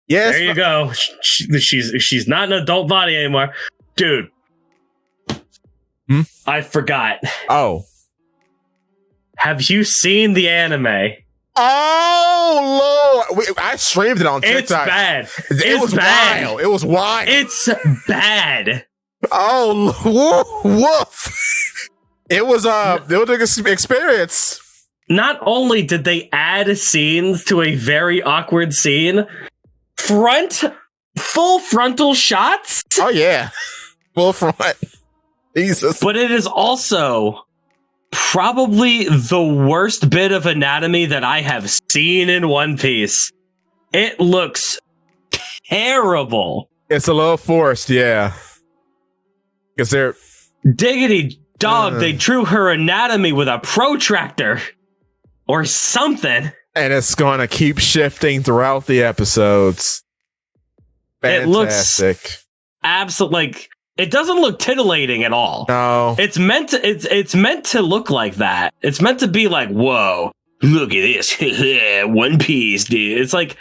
Speaker 1: Yes.
Speaker 2: There you go. She's not an adult body anymore. Dude. I forgot.
Speaker 1: Oh.
Speaker 2: Have you seen the anime?
Speaker 1: Oh, Lord. I streamed it on TikTok.
Speaker 2: It's bad.
Speaker 1: It was
Speaker 2: bad.
Speaker 1: wild. It was wild.
Speaker 2: It's bad.
Speaker 1: Oh, woof. It was an experience.
Speaker 2: Not only did they add scenes to a very awkward scene, full frontal shots.
Speaker 1: Oh, yeah. Full front. Jesus.
Speaker 2: But it is also probably the worst bit of anatomy that I have seen in One Piece. It looks terrible.
Speaker 1: It's a little forced, yeah. Because they're...
Speaker 2: Diggity dog, they drew her anatomy with a protractor. Or something.
Speaker 1: And it's going to keep shifting throughout the episodes. Fantastic.
Speaker 2: It looks absolutely... It doesn't look titillating at all.
Speaker 1: No.
Speaker 2: It's meant to look like that. It's meant to be like, whoa, look at this. One Piece, dude. It's like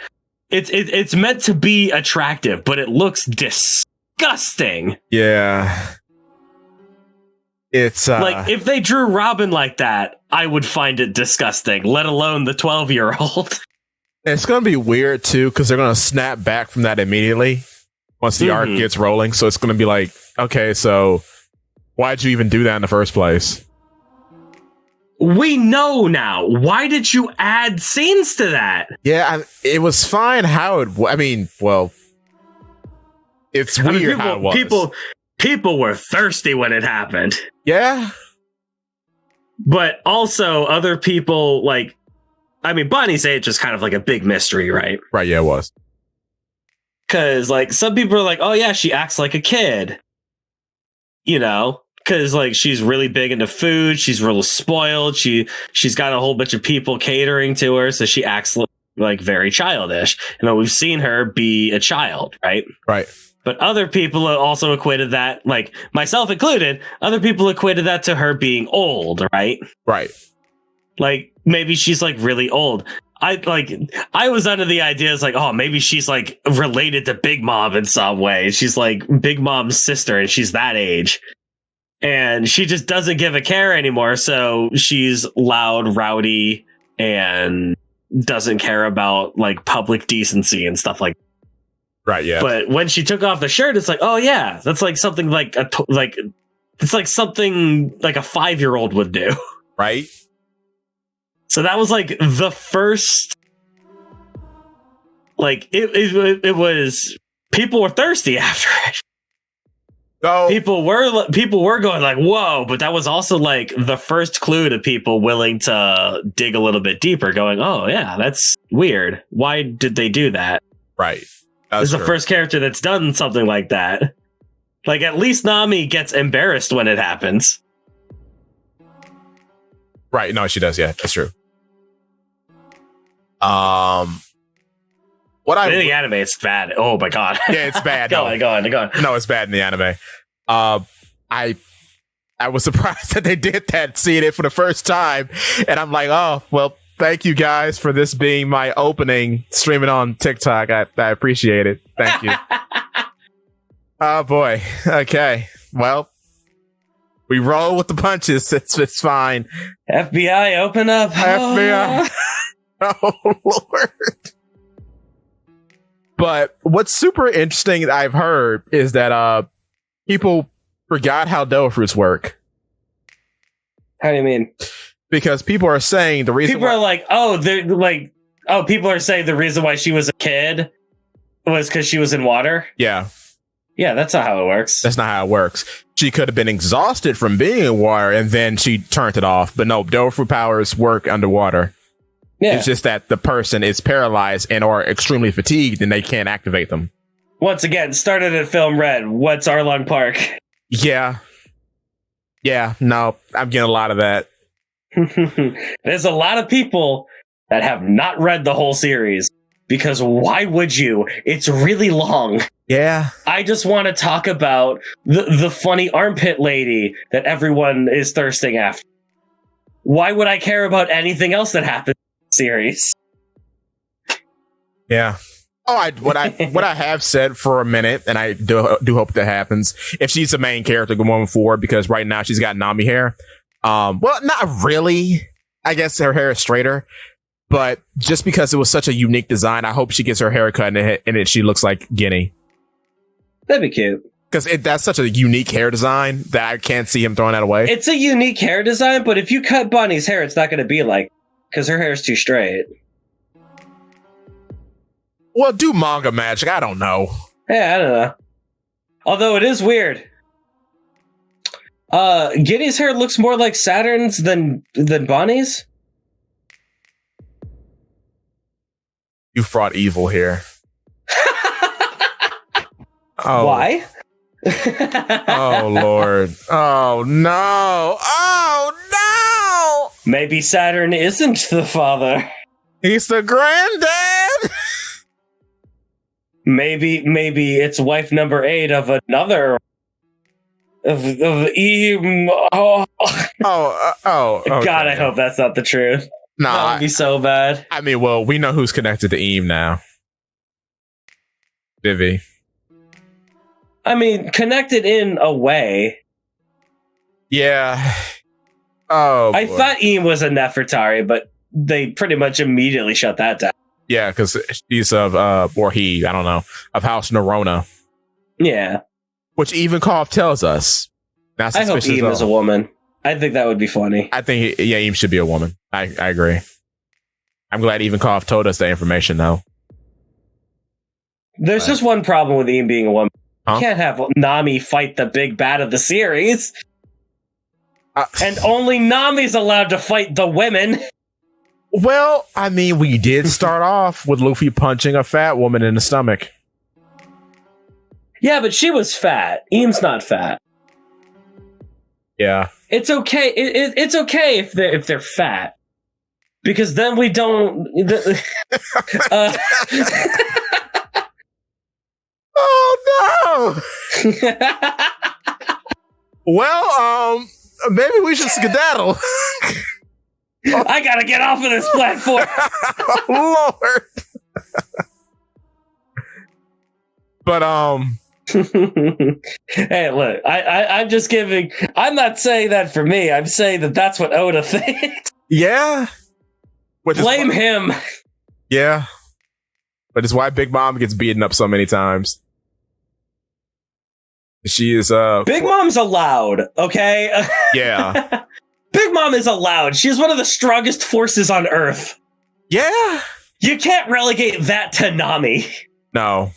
Speaker 2: it's meant to be attractive, but it looks disgusting.
Speaker 1: Yeah. It's
Speaker 2: like if they drew Robin like that, I would find it disgusting, let alone the 12-year-old.
Speaker 1: It's going to be weird too because they're going to snap back from that immediately once the arc gets rolling. So it's going to be like, okay, so why'd you even do that in the first place?
Speaker 2: We know now. Why did you add scenes to that?
Speaker 1: Yeah, it was fine how it. I mean, well, it's weird how it was.
Speaker 2: People were thirsty when it happened.
Speaker 1: Yeah,
Speaker 2: but also other people like. I mean, Bonnie's age was kind of like a big mystery, right?
Speaker 1: Right. Yeah, it was.
Speaker 2: Because like some people are like, oh yeah, she acts like a kid. You know. Because like she's really big into food, she's real spoiled. She's got a whole bunch of people catering to her, so she acts like very childish. And we've seen her be a child, right?
Speaker 1: Right.
Speaker 2: But other people also equated that, like myself included, other people equated that to her being old, right?
Speaker 1: Right.
Speaker 2: Like maybe she's like really old. I was under the idea it's like, oh, maybe she's like related to Big Mom in some way. She's like Big Mom's sister, and she's that age. And she just doesn't give a care anymore. So she's loud, rowdy, and doesn't care about like public decency and stuff like that.
Speaker 1: Right. Yeah.
Speaker 2: But when she took off the shirt, it's like, oh yeah, that's like something it's like something like a 5-year-old would do.
Speaker 1: Right.
Speaker 2: So that was like the first, like it was, people were thirsty after it.
Speaker 1: So,
Speaker 2: people were going like, whoa, but that was also like the first clue to people willing to dig a little bit deeper, going, oh yeah, that's weird. Why did they do that?
Speaker 1: Right.
Speaker 2: This is the first character that's done something like that. Like at least Nami gets embarrassed when it happens.
Speaker 1: Right. No, she does. Yeah, that's true.
Speaker 2: In the anime, it's bad. Oh my god.
Speaker 1: Yeah, it's bad.
Speaker 2: Go on.
Speaker 1: No, it's bad in the anime. I was surprised that they did that, seeing it for the first time, and I'm like, oh well, thank you guys for this being my opening streaming on TikTok. I appreciate it. Thank you. Oh boy. Okay. Well, we roll with the punches. It's fine.
Speaker 2: FBI, open up.
Speaker 1: FBI. Oh Lord. But what's super interesting that I've heard is that people forgot how devil fruits work.
Speaker 2: How do you mean?
Speaker 1: Because people are saying the reason
Speaker 2: people are like, people are saying the reason why she was a kid was because she was in water.
Speaker 1: Yeah.
Speaker 2: Yeah, that's not how it works.
Speaker 1: That's not how it works. She could have been exhausted from being in water and then she turned it off. But no, devil fruit powers work underwater. Yeah. It's just that the person is paralyzed and or extremely fatigued and they can't activate them.
Speaker 2: Once again, started at Film Red. What's Arlong Park?
Speaker 1: Yeah. Yeah, no, I'm getting a lot of that.
Speaker 2: There's a lot of people that have not read the whole series because why would you? It's really long.
Speaker 1: Yeah. I
Speaker 2: just want to talk about the funny armpit lady that everyone is thirsting after. Why would I care about anything else that happens? Series. Yeah. Oh, what I have said for a minute, and I do hope that happens. If she's the main character going forward, because right now she's got Nami hair. Well, not really. I guess her hair is straighter, but just because it was such a unique design, I hope she gets her hair cut and it she looks like Guinea. That'd be cute.
Speaker 1: Because that's such a unique hair design that I can't see him throwing that away.
Speaker 2: It's a unique hair design, but if you cut Bonnie's hair, it's not going to be like. Because her hair is too straight.
Speaker 1: Well, do manga magic. I don't know.
Speaker 2: Yeah, I don't know. Although it is weird. Guinea's hair looks more like Saturn's than Bonnie's.
Speaker 1: You brought evil here.
Speaker 2: Oh. Why?
Speaker 1: Oh, Lord. Oh, no. Oh, no.
Speaker 2: Maybe Saturn isn't the father.
Speaker 1: He's the granddad.
Speaker 2: Maybe it's wife number 8 of another of Eve. Oh.
Speaker 1: Okay.
Speaker 2: God, I hope that's not the truth.
Speaker 1: No,
Speaker 2: that would be so bad.
Speaker 1: I mean, well, we know who's connected to Eve now. Vivi.
Speaker 2: I mean, connected in a way.
Speaker 1: Yeah. Oh,
Speaker 2: I thought Ian was a Nefertari, but they pretty much immediately shut that down.
Speaker 1: Yeah, because she's of Borhe, I don't know, of House Nerona.
Speaker 2: Yeah.
Speaker 1: Which even Koff tells us.
Speaker 2: I hope Eam is a woman. I think that would be funny.
Speaker 1: I think, Eam should be a woman. I agree. I'm glad even Koff told us that information, though.
Speaker 2: There's just one problem with Eam being a woman.
Speaker 1: Huh?
Speaker 2: You can't have Nami fight the big bad of the series. And only Nami's allowed to fight the women.
Speaker 1: Well, I mean, we did start off with Luffy punching a fat woman in the stomach.
Speaker 2: Yeah, but she was fat. Eam's not fat.
Speaker 1: Yeah.
Speaker 2: It's okay. It's okay if they're fat. Because then we don't...
Speaker 1: Oh, no! Well, maybe we should skedaddle.
Speaker 2: I gotta get off of this platform.
Speaker 1: Oh, Lord. But
Speaker 2: hey, look, I'm just giving. I'm not saying that for me. I'm saying that that's what Oda thinks.
Speaker 1: Yeah.
Speaker 2: Blame him.
Speaker 1: Yeah. But it's why Big Mom gets beaten up so many times. She is
Speaker 2: Big Mom's allowed, okay?
Speaker 1: Yeah.
Speaker 2: Big Mom is allowed. She's one of the strongest forces on Earth.
Speaker 1: Yeah.
Speaker 2: You can't relegate that to Nami.
Speaker 1: No.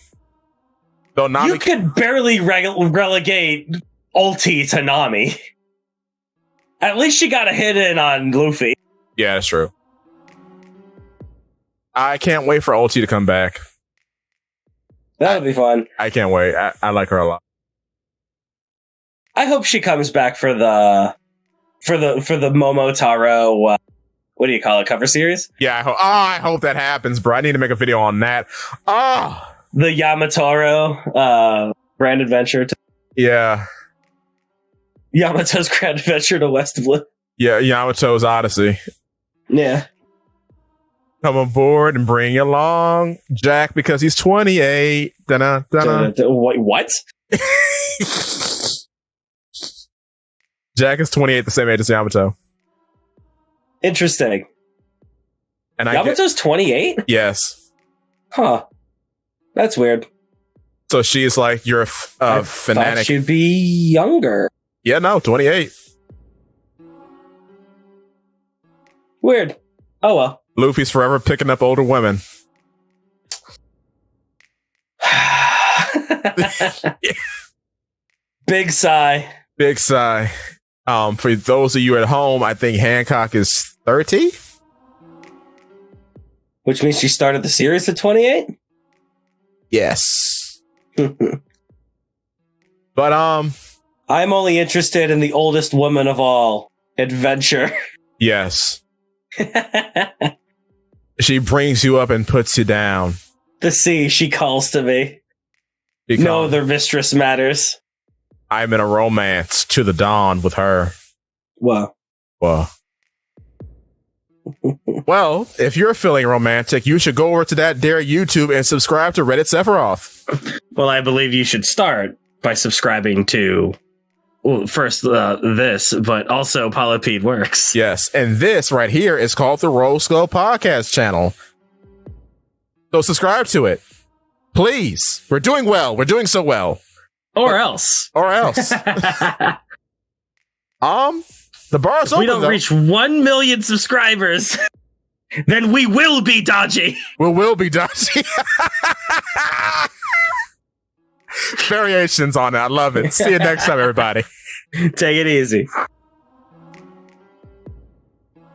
Speaker 1: Though Nami
Speaker 2: you could barely relegate Ulti to Nami. At least she got a hit in on Luffy.
Speaker 1: Yeah, that's true. I can't wait for Ulti to come back.
Speaker 2: That would be fun.
Speaker 1: I can't wait. I like her a lot.
Speaker 2: I hope she comes back for the Momotaro. What do you call it? Cover series?
Speaker 1: Yeah, I hope that happens, bro. I need to make a video on that. Oh,
Speaker 2: the Yamatoro Grand Adventure.
Speaker 1: Yeah.
Speaker 2: Yamato's Grand Adventure to West Blue.
Speaker 1: Yeah, Yamato's Odyssey.
Speaker 2: Yeah.
Speaker 1: Come aboard and bring along Jack because he's 28.
Speaker 2: What?
Speaker 1: Jack is 28, the same age as Yamato.
Speaker 2: Interesting.
Speaker 1: And
Speaker 2: Yamato's 28?
Speaker 1: Yes.
Speaker 2: Huh. That's weird.
Speaker 1: So she's like, you're a fanatic.
Speaker 2: She'd be younger.
Speaker 1: Yeah, no, 28.
Speaker 2: Weird. Oh well.
Speaker 1: Luffy's forever picking up older women.
Speaker 2: Big sigh.
Speaker 1: Big sigh. For those of you at home, I think Hancock is 30.
Speaker 2: Which means she started the series at 28?
Speaker 1: Yes. But
Speaker 2: I'm only interested in the oldest woman of all, Adventure.
Speaker 1: Yes. She brings you up and puts you down.
Speaker 2: The sea, she calls to me. No other mistress matters.
Speaker 1: I'm in a romance to the dawn with her.
Speaker 2: Wow.
Speaker 1: Well, if you're feeling romantic, you should go over to that dare YouTube and subscribe to Reddit Sephiroth.
Speaker 2: Well, I believe you should start by subscribing to, first this, but also Polypede Works.
Speaker 1: Yes, and this right here is called the Roll Skull Podcast channel. So subscribe to it. Please. We're doing well. We're doing so well.
Speaker 2: Or else.
Speaker 1: The bar's open.
Speaker 2: We don't reach 1 million subscribers, then we will be dodgy.
Speaker 1: We will be dodgy. Variations on it. I love it. See you next time, everybody.
Speaker 2: Take it easy.